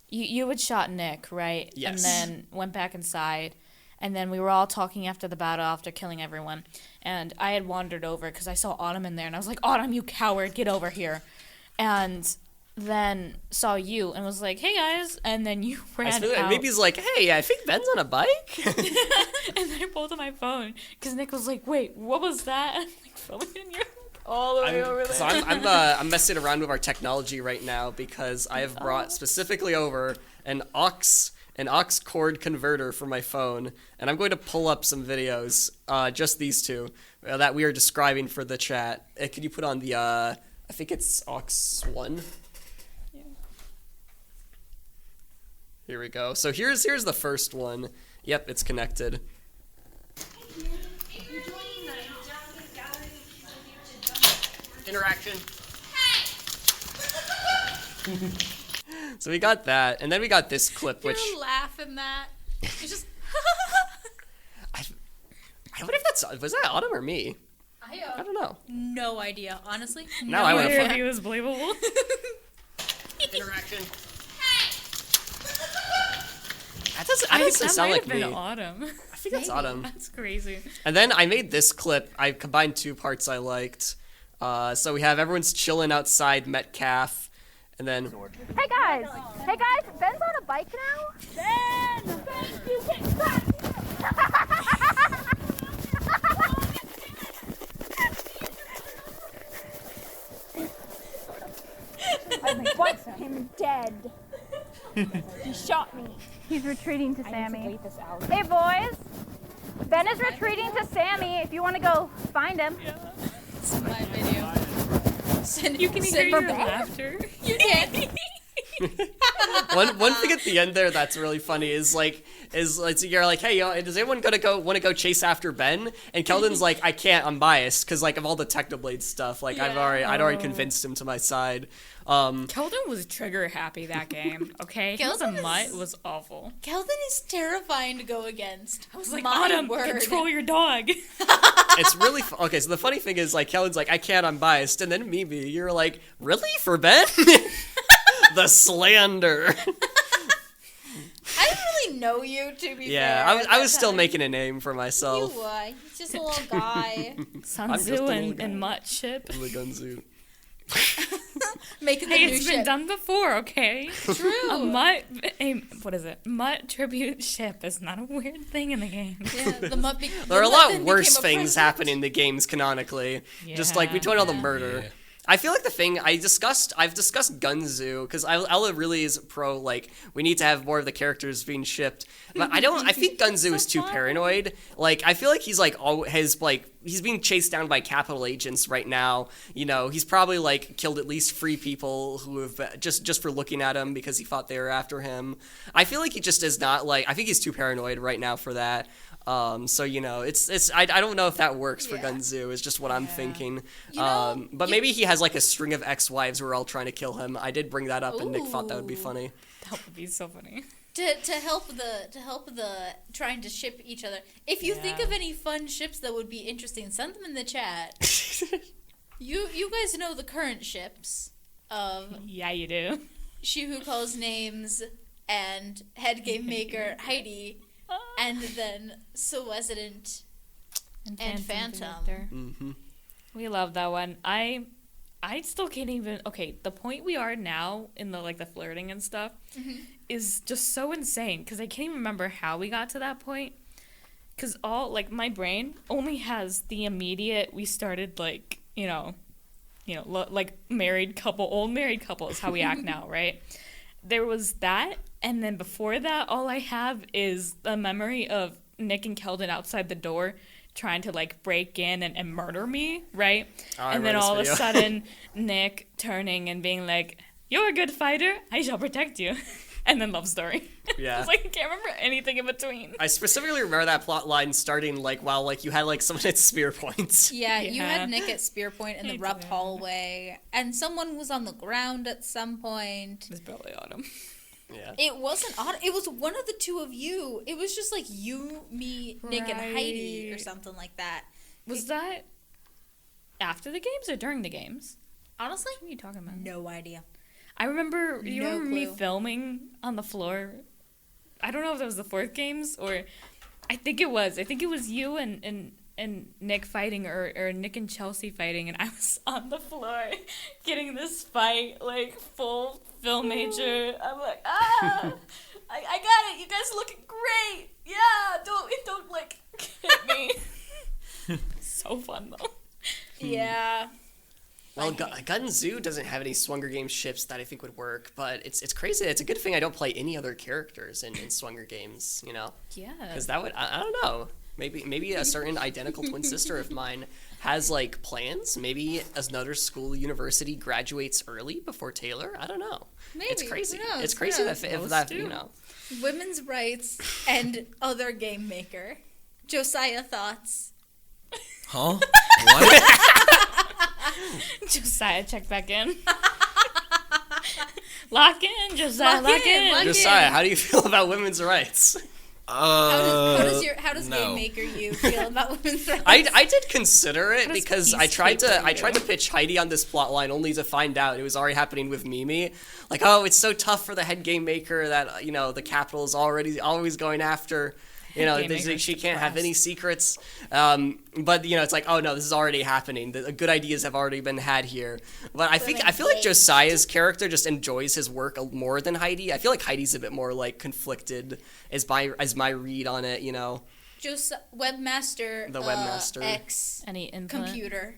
you had shot Nick, right?
Yes.
And then went back inside, and then we were all talking after the battle, after killing everyone, and I had wandered over because I saw Autumn in there, and I was like, Autumn, you coward, get over here. And then saw you and was like, hey guys, and then you ran out.
Maybe he's like, hey, I think Ben's on a bike.
And then I pulled out my phone because Nick was like, wait, what was that? And I'm filming and you're all the way over there.
So I'm messing around with our technology right now because I have brought specifically over an aux cord converter for my phone, and I'm going to pull up some videos, just these two, that we are describing for the chat. Could you put on the, I think it's aux 1?
Yeah.
Here we go. So here's the first one. Yep, it's connected. Interaction. So we got that, and then we got this clip, which
You're laughing that. It's just.
I wonder if was that Autumn or me? I don't know.
No idea, honestly.
Now I
I
wanna
wonder
find-
if he was believable.
Interaction. That doesn't
That
sound
might
like
have been
me.
Autumn.
I think that's Autumn.
That's crazy.
And then I made this clip. I combined two parts I liked. So we have everyone's chilling outside Metcalf, and then
Hey guys, Ben's on a bike now. Ben, you get back. I want him dead. He shot me. He's retreating to Sammy. Hey boys, Ben is retreating to Sammy. If you want to go find him.
It's my video.
You can hear your laughter.
You can.
one thing at the end there that's really funny is you're like, hey, does anyone want to go chase after Ben? And Keldon's like, I can't, I'm biased because of all the Technoblade stuff. I'd already convinced him to my side.
Keldon was trigger happy that game, okay? He was a
Keldon
mutt.
is-
It was awful.
Keldon is terrifying to go against.
I was like,
My
Autumn,
word.
control your dog.
It's really okay. So the funny thing is, Keldon's like, I can't, I'm biased, and then Mimi, you're like, really, for Ben? The slander.
I didn't really know you, to be
Yeah,
fair.
I was still making a name for myself.
You He's just a little guy.
Sun
I'm just a
Tzu
little guy.
and mutt ship.
The Gun Tzu.
Making the
Hey,
new
it's been
ship.
done before, okay?
True.
What is it? Mutt tribute ship is not a weird thing in the game.
Yeah, the Mutt
There are a
Mutt
lot
then
worse
became a
things
president.
happening in the games canonically. Just between all the murder.
Yeah.
I feel like the thing I've discussed Gun Tzu because Ella really is pro, we need to have more of the characters being shipped. But I think Gun Tzu is too paranoid. I feel like he's he's being chased down by capital agents right now. He's probably killed at least 3 people who have just for looking at him because he thought they were after him. I feel like he just is not I think he's too paranoid right now for that. So it's I don't know if that works for Gun Tzu. Is just what I'm thinking. But maybe he has a string of ex-wives who are all trying to kill him. I did bring that up, and Nick thought that would be funny.
That would be so funny.
To help the trying to ship each other. If you think of any fun ships that would be interesting, send them in the chat. You guys know the current ships of
Yeah, you do.
She Who Calls Names and Head Game Maker Heidi. and then Resident and Phantom.
Mm-hmm.
We love that one. I still can't even. Okay, the point we are now in the the flirting and stuff is just so insane because I can't even remember how we got to that point. Because my brain only has the immediate. We started married couple, old married couple is how we act now, right? There was that, and then before that, all I have is the memory of Nick and Keldon outside the door trying to break in and murder me, right? And then all of a sudden Nick turning and being like, "You're a good fighter, I shall protect you." And then love story.
Yeah.
I can't remember anything in between.
I specifically remember that plot line starting while you had someone at spear points.
Yeah, you had Nick at spear point in the rough hallway, and someone was on the ground at some point.
It was probably Autumn.
Yeah.
It wasn't Autumn. It was one of the two of you. It was just you, me, Nick, and Heidi or something like that.
Was that after the games or during the games?
Honestly,
What are you talking about?
no idea.
I remember, you
No
remember me
clue.
filming on the floor? I don't know if that was the fourth games or I think it was you and Nick fighting or Nick and Chelsea fighting, and I was on the floor getting this fight full film major. I'm like, I got it. You guys looking great. Yeah, don't hit me. So fun though.
Yeah.
Well, Gun Tzu doesn't have any Swunger Games ships that I think would work, but it's crazy. It's a good thing I don't play any other characters in Swunger Games,
Yeah.
Because that would, I don't know. Maybe a certain identical twin sister of mine has plans. Maybe another school university graduates early before Taylor. I don't know.
Maybe.
It's crazy.
Who knows?
It's crazy
Who knows?
if
Those
that
two.
Women's rights and other game maker. Josiah, thoughts?
Huh? What?
Josiah, check back in. Lock in, Josiah, lock in.
Josiah, how do you feel about women's rights?
How does
no.
game maker you feel about women's rights?
I did consider it
How does
because
peace
I tried
treat
to pitch Heidi on this plot line only to find out it was already happening with Mimi. It's so tough for the head game maker that the capital is always going after.
Game maker's
She can't have
depressed.
any secrets. But it's oh no, this is already happening. The good ideas have already been had here. But I feel like Josiah's character just enjoys his work more than Heidi. I feel like Heidi's a bit more conflicted as my read on it.
Just webmaster.
The webmaster.
X
Any input?
computer.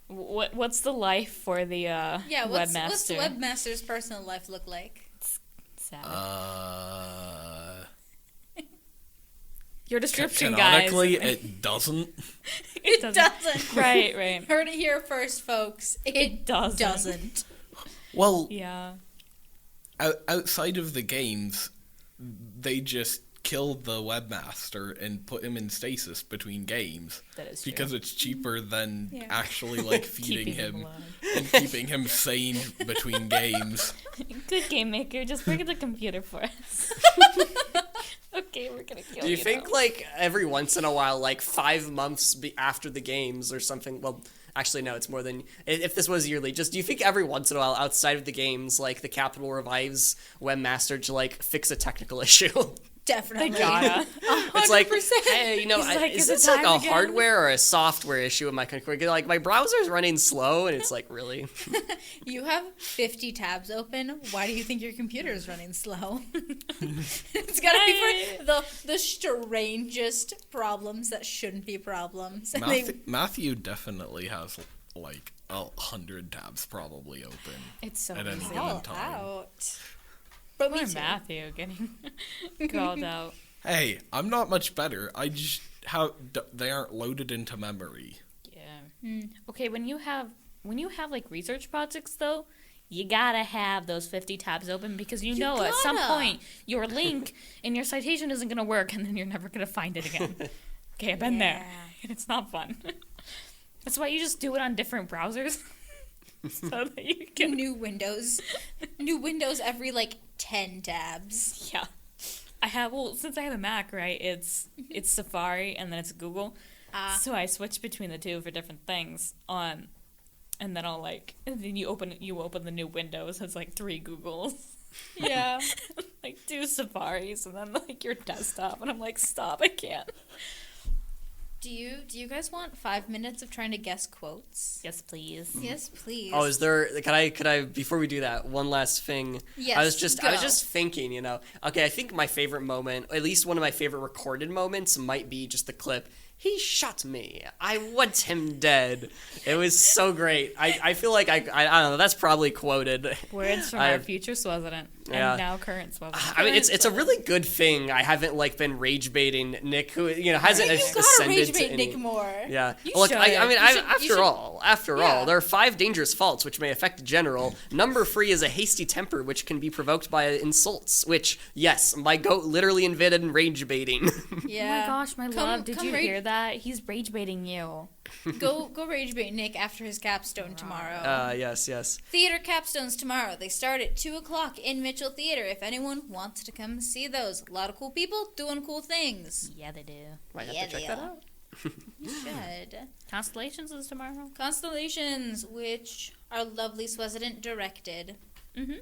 What's the life for the
Yeah. What's the
webmaster?
webmaster's personal life look like?
Sad. Your description, guys.
Canonically, it doesn't.
It doesn't.
Right.
Heard it here first, folks. It
doesn't.
doesn't.
Well,
Yeah.
outside of the games, they just killed the webmaster and put him in stasis between games.
That is true.
Because it's cheaper than
Yeah.
actually feeding
Keeping him
him
alive.
and keeping him sane between games.
Good game maker, just bring the computer for us. Okay, we're gonna kill you.
Do you think
now.
every once in a while, 5 months after the games or something? Well, actually, no, it's more than if this was yearly. Just do you think every once in a while, outside of the games, the Capitol revives Webmaster to fix a technical issue?
Definitely.
They gotta.
It's
100%.
hey,
He's
is
is it
this
time
a
again?
hardware or a software issue in my configuration? My browser's running slow, and it's really.
You have 50 tabs open. Why do you think your computer is running slow? It's gotta be for the strangest problems that shouldn't be problems. And
Matthew definitely has 100 tabs probably open
It's so
at any
easy.
given
Call
time.
out. But me
Poor
too.
Matthew getting called out.
Hey, I'm not much better. I just they aren't loaded into memory.
Yeah. Okay, when you have research projects though, you gotta have those 50 tabs open because you know at some
gotta.
point your link in your citation isn't gonna work and then you're never gonna find it again. Okay, I've been there. It's not fun. That's why you just do it on different browsers. So that you can
New Windows every 10 tabs.
Yeah. Since I have a Mac, right, it's Safari and then it's Google. So I switch between the two for different things and then and then you open the new Windows, it's 3 Googles.
Yeah.
like do safaris and then like your desktop, and I'm like, stop, I can't.
Do you guys want 5 minutes of trying to guess quotes?
Yes, please.
Yes, please.
Oh, is there? Could I? Before we do that, one last thing.
Yes,
I was
go.
just thinking. Okay, I think my favorite moment, at least one of my favorite recorded moments, might be just the clip. He shot me. I want him dead. It was so great. I feel like I don't know. That's probably quoted.
Words from our future Swaziland and now current Swaziland.
I mean, it's a really good thing I haven't like been rage baiting Nick, who hasn't
You gotta
ascended
rage
to
bait
any.
Nick more.
Yeah.
You
Look,
should.
I mean,
You should-
after
Yeah.
all, there are 5 dangerous faults which may affect a general. Number 3 is a hasty temper, which can be provoked by insults. Which, yes, my goat literally invented rage baiting.
Yeah.
Oh my gosh, my love, did you
rage-
hear that? He's rage baiting you.
Go rage bait Nick after his capstone tomorrow.
Yes.
Theater capstones tomorrow. They start at 2:00 in Mitchell Theater. If anyone wants to come see those, a lot of cool people doing cool things.
Yeah, they do.
Might have
Yeah,
to check
they
that
are.
out.
You should.
Constellations is tomorrow.
Constellations, which our lovely Swaziland directed.
Mm-hmm.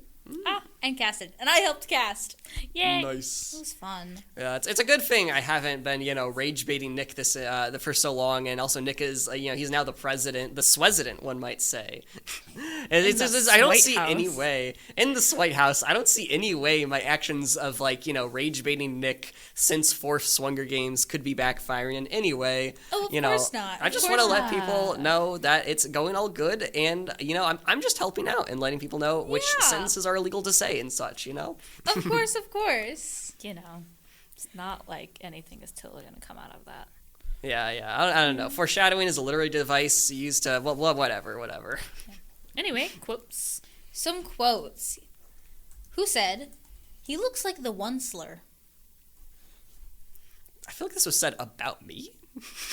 And casted. And I helped cast.
Yay.
It
Nice.
was fun.
Yeah, it's a good thing I haven't been, rage baiting Nick this for so long, and also Nick is, he's now the president, the Swaziland, one might say. And it's just, I don't
White
see any
House.
way in the White House. I don't see any way my actions of rage baiting Nick since 4th Swunger Games could be backfiring in any way.
Oh, of course not.
I
Of
just
course
want to let
not.
people know that it's going all good, and I'm just helping out and letting people know which
Yeah.
sentences are illegal to say and such.
Of course, of course.
You know, it's not like anything is totally going to come out of that.
Yeah. I don't know. Foreshadowing is a literary device used to whatever.
Anyway, quotes.
Some quotes. Who said, "He looks like the Onceler"?
I feel like this was said about me.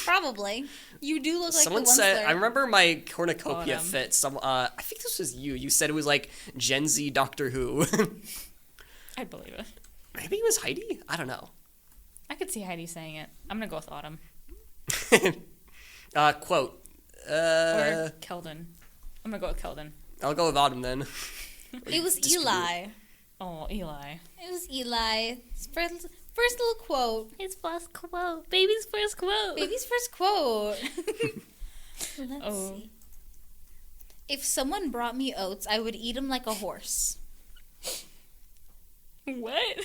Probably. You do look like
Someone
the Onceler.
said, I remember my cornucopia
Autumn.
fit. I think this was you. You said it was like Gen Z Doctor Who.
I'd believe it.
Maybe it was Heidi. I don't know.
I could see Heidi saying it. I'm going to go with Autumn.
Quote.
Or Keldon. I'm going to go with Keldon.
I'll go with Autumn then.
It was Eli.
Oh, Eli.
It was Eli. His first little quote.
His first quote. Baby's first quote.
Baby's first quote. Let's
Oh.
see. If someone brought me oats, I would eat them like a horse.
What?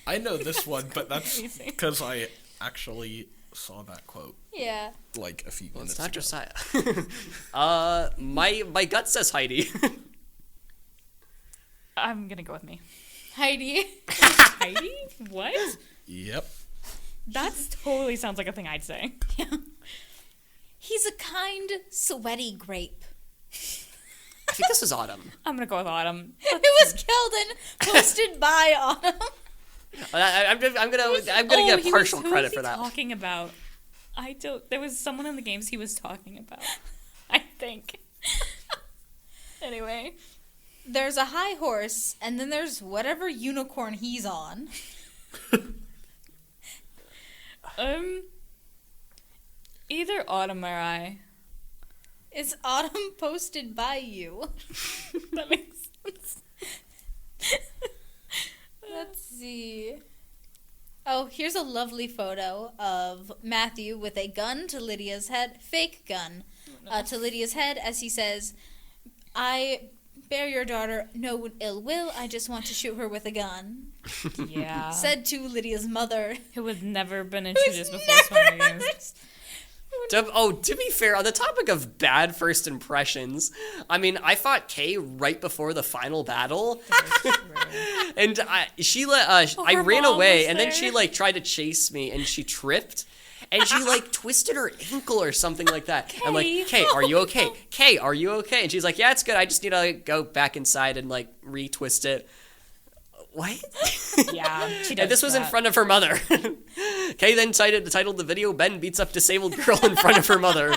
I know this one, but that's
amazing.
because I actually saw that quote
Yeah.
like a few minutes
It's not
ago.
Josiah. My gut says Heidi.
I'm going to go with me.
Heidi.
Heidi? What?
Yep.
That totally sounds like a thing I'd say.
He's a kind, sweaty grape.
I think this was Autumn.
I'm going to go with Autumm.
It was Keldon, posted by Autumn.
I'm gonna get partial credit for that.
Talking about? I don't. There was someone in the games he was talking about. I think. Anyway,
There's a high horse, and then there's whatever unicorn he's on.
either Autumn or I.
It's Autumn posted by you.
That makes sense.
Let's see. Oh, here's a lovely photo of Matthew with a gun to Lydia's head, fake gun, to Lydia's head as he says, "I bear your daughter no ill will, I just want to shoot her with a gun."
Yeah.
Said to Lydia's mother.
Who had never been
Who's
introduced before Swunger Games.
To be fair, on the topic of bad first impressions, I mean, I fought Kay right before the final battle, and I ran
mom
away,
was
and then
there.
she tried to chase me, and she tripped, and she twisted her ankle or something like that. I'm like, Kay, are you okay? Kay, are you okay? And she's like, yeah, it's good. I just need to go back inside and retwist it. What?
Yeah, she does
And this was in
that.
front of her mother. Kay then titled the video, "Ben beats up disabled girl in front of her mother."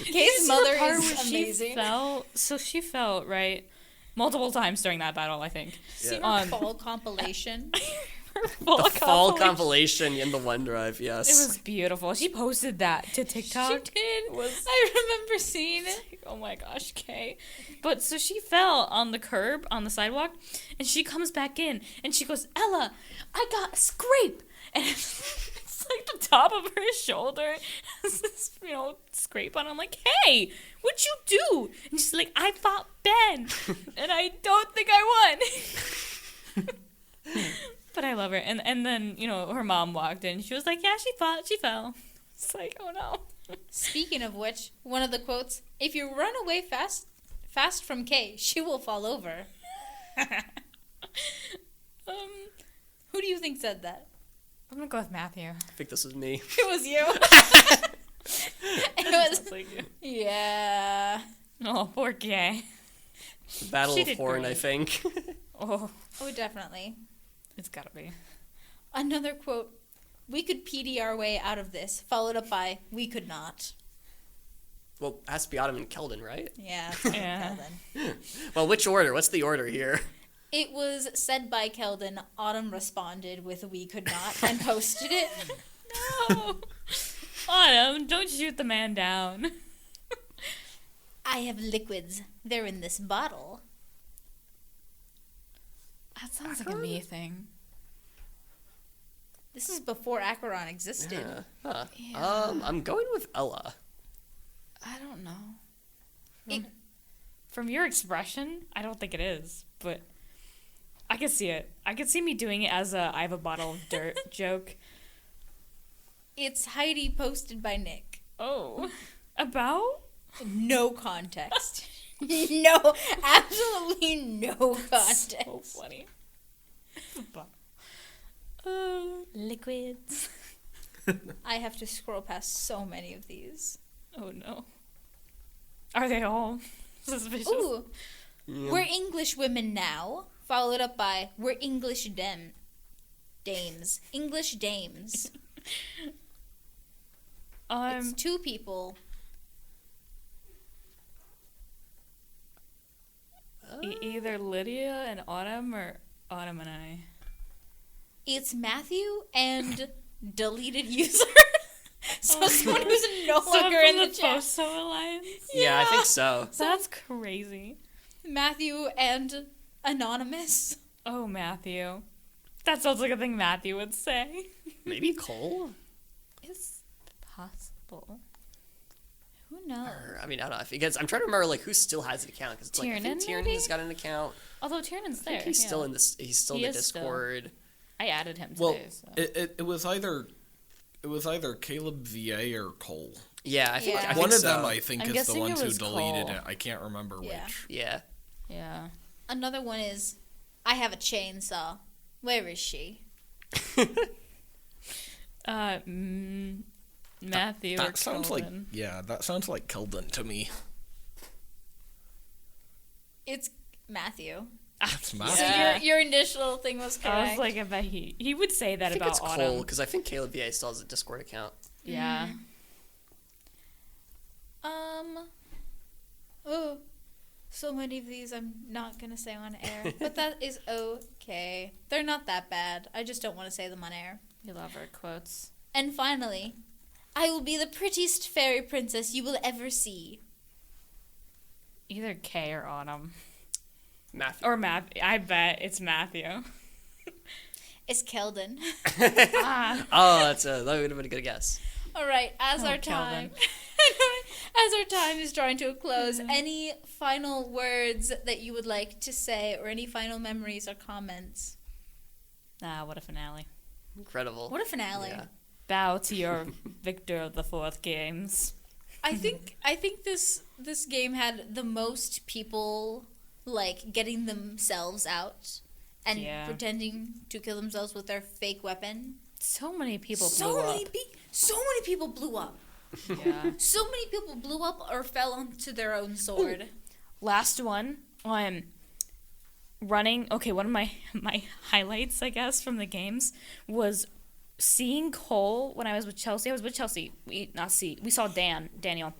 Kay's mother
Part
is
where
amazing.
She fell, right? Multiple times during that battle, I think.
See
Yeah.
her fall compilation.
The fall compilation in the OneDrive, yes.
It was beautiful. She posted that to TikTok.
She did.
Was-
I remember seeing it.
Oh my gosh, Kay. But so she fell on the curb on the sidewalk, and she comes back in, and she goes, Ella, I got a scrape. And it's like the top of her shoulder has this, scrape on. I'm like, hey, what'd you do? And she's like, I fought Ben, and I don't think I won. But I love her. And then, her mom walked in. She was like, yeah, she fell. It's like, oh no.
Speaking of which, one of the quotes, if you run away fast from Kay, she will fall over. Who do you think said that?
I'm gonna go with Matthew.
I think this was me.
It was you. It was,
Sounds like you.
yeah.
Oh, poor Kay.
Battle
She
of
did
Horn,
great.
I think.
Oh,
Oh, definitely.
it's gotta be.
Another quote, we could PD our way out of this, followed up by, we could not.
Well, it has to be Autumn and Keldon, right?
Yeah.
Yeah.
Keldon.
Well, which order? What's the order here?
It was said by Keldon. Autumn responded with "we could not" and posted it.
No. Autumn, don't shoot the man down.
I have liquids. They're in this bottle.
That sounds like a me thing.
This is before Acheron existed.
Yeah. Huh.
Yeah.
I'm going with Ella.
I don't know.
It-
From your expression, I don't think it is, but I could see it. I could see me doing it as a I have a bottle of dirt joke.
It's Heidi posted by Nick.
Oh. About?
No context. No, absolutely no context.
So funny. Liquids.
I have to scroll past so many of these.
Oh no. Are they all suspicious?
Ooh,
Yeah.
we're English women now. Followed up by we're English dames. English dames. It's two people.
Either Lydia and Autumn or Autumn and I.
It's Matthew and deleted user. So someone who's no longer in the chat.
Posto Alliance?
Yeah, I think so.
That's crazy.
Matthew and Anonymous.
Oh, Matthew. That sounds like a thing Matthew would say.
Maybe Cole?
It's possible.
Who knows?
Or, I mean, I don't know. Because I'm trying to remember, like, who still has an account. Because, like, I think
Tiernan, maybe?
Tiernan's got an account.
Although Tiernan's
I
there.
think he's
yeah.
still in this. He's still
He
in the
is still.
Discord.
I added him today.
Well,
So.
it was either Caleb VA or Cole.
Yeah, I think
Yeah.
I think
One of
so.
them, I think,
I'm
is the
guessing
ones
it
who
was
deleted
Cole.
it. I can't remember
Yeah.
which.
Yeah.
Yeah.
Another one is I have a chainsaw. Where is she?
Matthew or
That sounds
Colin.
that sounds like Keldon to me.
It's Matthew.
That's
So
Matthew.
Yeah.
your initial thing was correct.
I was like, I bet he would say that
I think
about
it's Cole,
Autumn.
because I think Caleb VA still has a Discord account.
Yeah.
Oh, so many of these I'm not gonna say on air, but that is okay. They're not that bad. I just don't want to say them on air.
You love her quotes.
And finally, I will be the prettiest fairy princess you will ever see.
Either Kay or Autumn.
Matthew.
Or Matthew. I bet it's Matthew.
It's Keldon.
Ah.
Oh, that would have been a good guess.
All right, as
Oh,
our time, as our time is drawing to a close, any final words that you would like to say, or any final memories or comments?
What a finale.
Incredible.
What a finale!
Yeah.
Bow to your victor of the fourth games.
I think this game had the most people like getting themselves out and
Yeah.
pretending to kill themselves with their fake weapon.
So many people
So
blew
many
up.
so many people blew up.
Yeah.
So many people blew up or fell onto their own sword.
Last one. Running. Okay, one of my highlights, I guess, from the games was seeing Cole when I was with Chelsea. I was with Chelsea. We saw Daniel,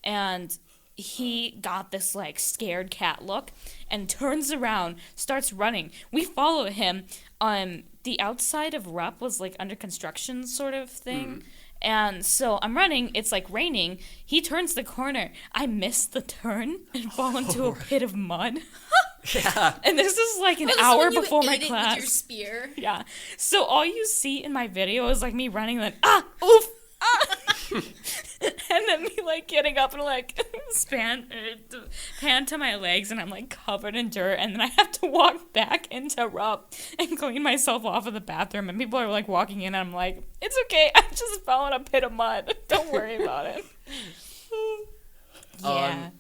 and he got this like scared cat look and turns around, starts running. We follow him. The outside of Rupp was like under construction sort of thing. And so I'm running, it's like raining. He turns the corner. I miss the turn and fall into a pit of mud.
Yeah.
And this is like an
Oh, this is
hour
when you
before my
ate it
class.
with your spear.
Yeah. So all you see in my video is like me running like, oof, and then me like getting up and like pan to my legs, and I'm like covered in dirt, and then I have to walk back into Rupp and clean myself off of the bathroom, and people are like walking in, and I'm like, it's okay, I just fell in a pit of mud. Don't worry about it. Yeah.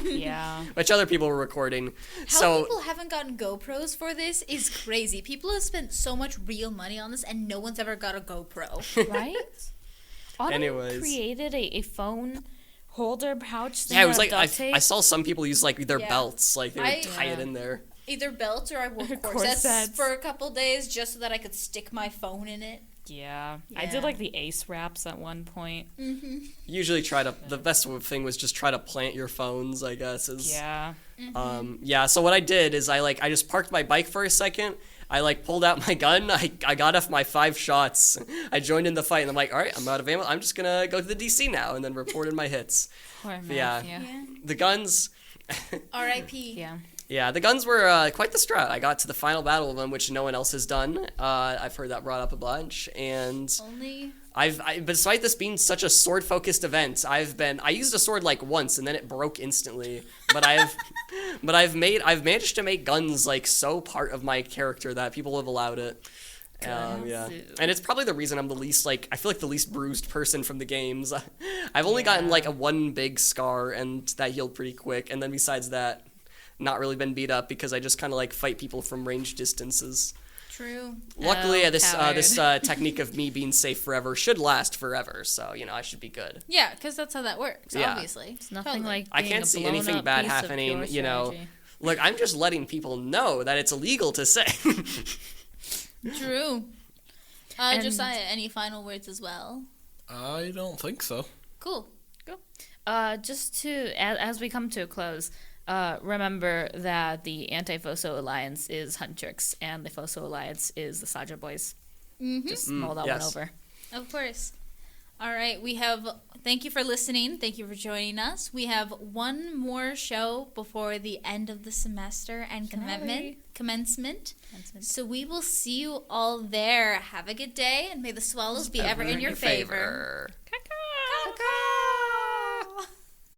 Yeah.
Which other people were recording.
How people haven't gotten GoPros for this is crazy. People have spent so much real money on this, and no one's ever got a GoPro.
Right? Autumn
Anyways.
created a phone holder pouch thing.
Yeah, it was like,
duct tape.
I saw some people use like their
Yeah.
belts, like they would tie it in there.
Either belts or I wore
Corsets.
corsets for a couple days just so that I could stick my phone in it.
Yeah. I
Yeah.
did like the ace wraps at one point.
Usually the best thing was just try to plant your phones, I guess.
Yeah.
So what I did is I just parked my bike for a second. I like pulled out my gun. I got off my 5 shots. I joined in the fight, and I'm like, all right, I'm out of ammo. I'm just gonna go to the DC now, and then reported my hits.
Poor
Yeah.
Matthew.
The guns,
R.I.P.
Yeah.
yeah, the guns were quite the strat. I got to the final battle of them, which no one else has done. I've heard that brought up a bunch, and
Only
despite this being such a sword-focused event, I used a sword like once, and then it broke instantly. But I've managed to make guns like so part of my character that people have allowed it. Yeah, and it's probably the reason I'm the least I feel like the least bruised person from the games. I've only gotten like one big scar, and that healed pretty quick. And then besides that, not really been beat up because I just kind of like fight people from range distances.
true.
Luckily,
Oh,
this technique of me being safe forever should last forever, so I should be good.
Yeah, because that's how that works.
Yeah.
Obviously,
It's nothing
Totally.
like
I
being
can't
a
see anything
blown-up
bad
piece of
happening,
pure strategy.
Look, I'm just letting people know that it's illegal to say.
True.
And-
Josiah, any final words as well?
I don't think so.
Cool.
Just to, as we come to a close, remember that the Anti-Foso Alliance is Huntrix, and the Foso Alliance is the Saja Boys. Just mull that one
yes.
over.
Of course. All right, thank you for listening. Thank you for joining us. We have one more show before the end of the semester and commencement. So we will see you all there. Have a good day, and may the swallows be ever in your favor.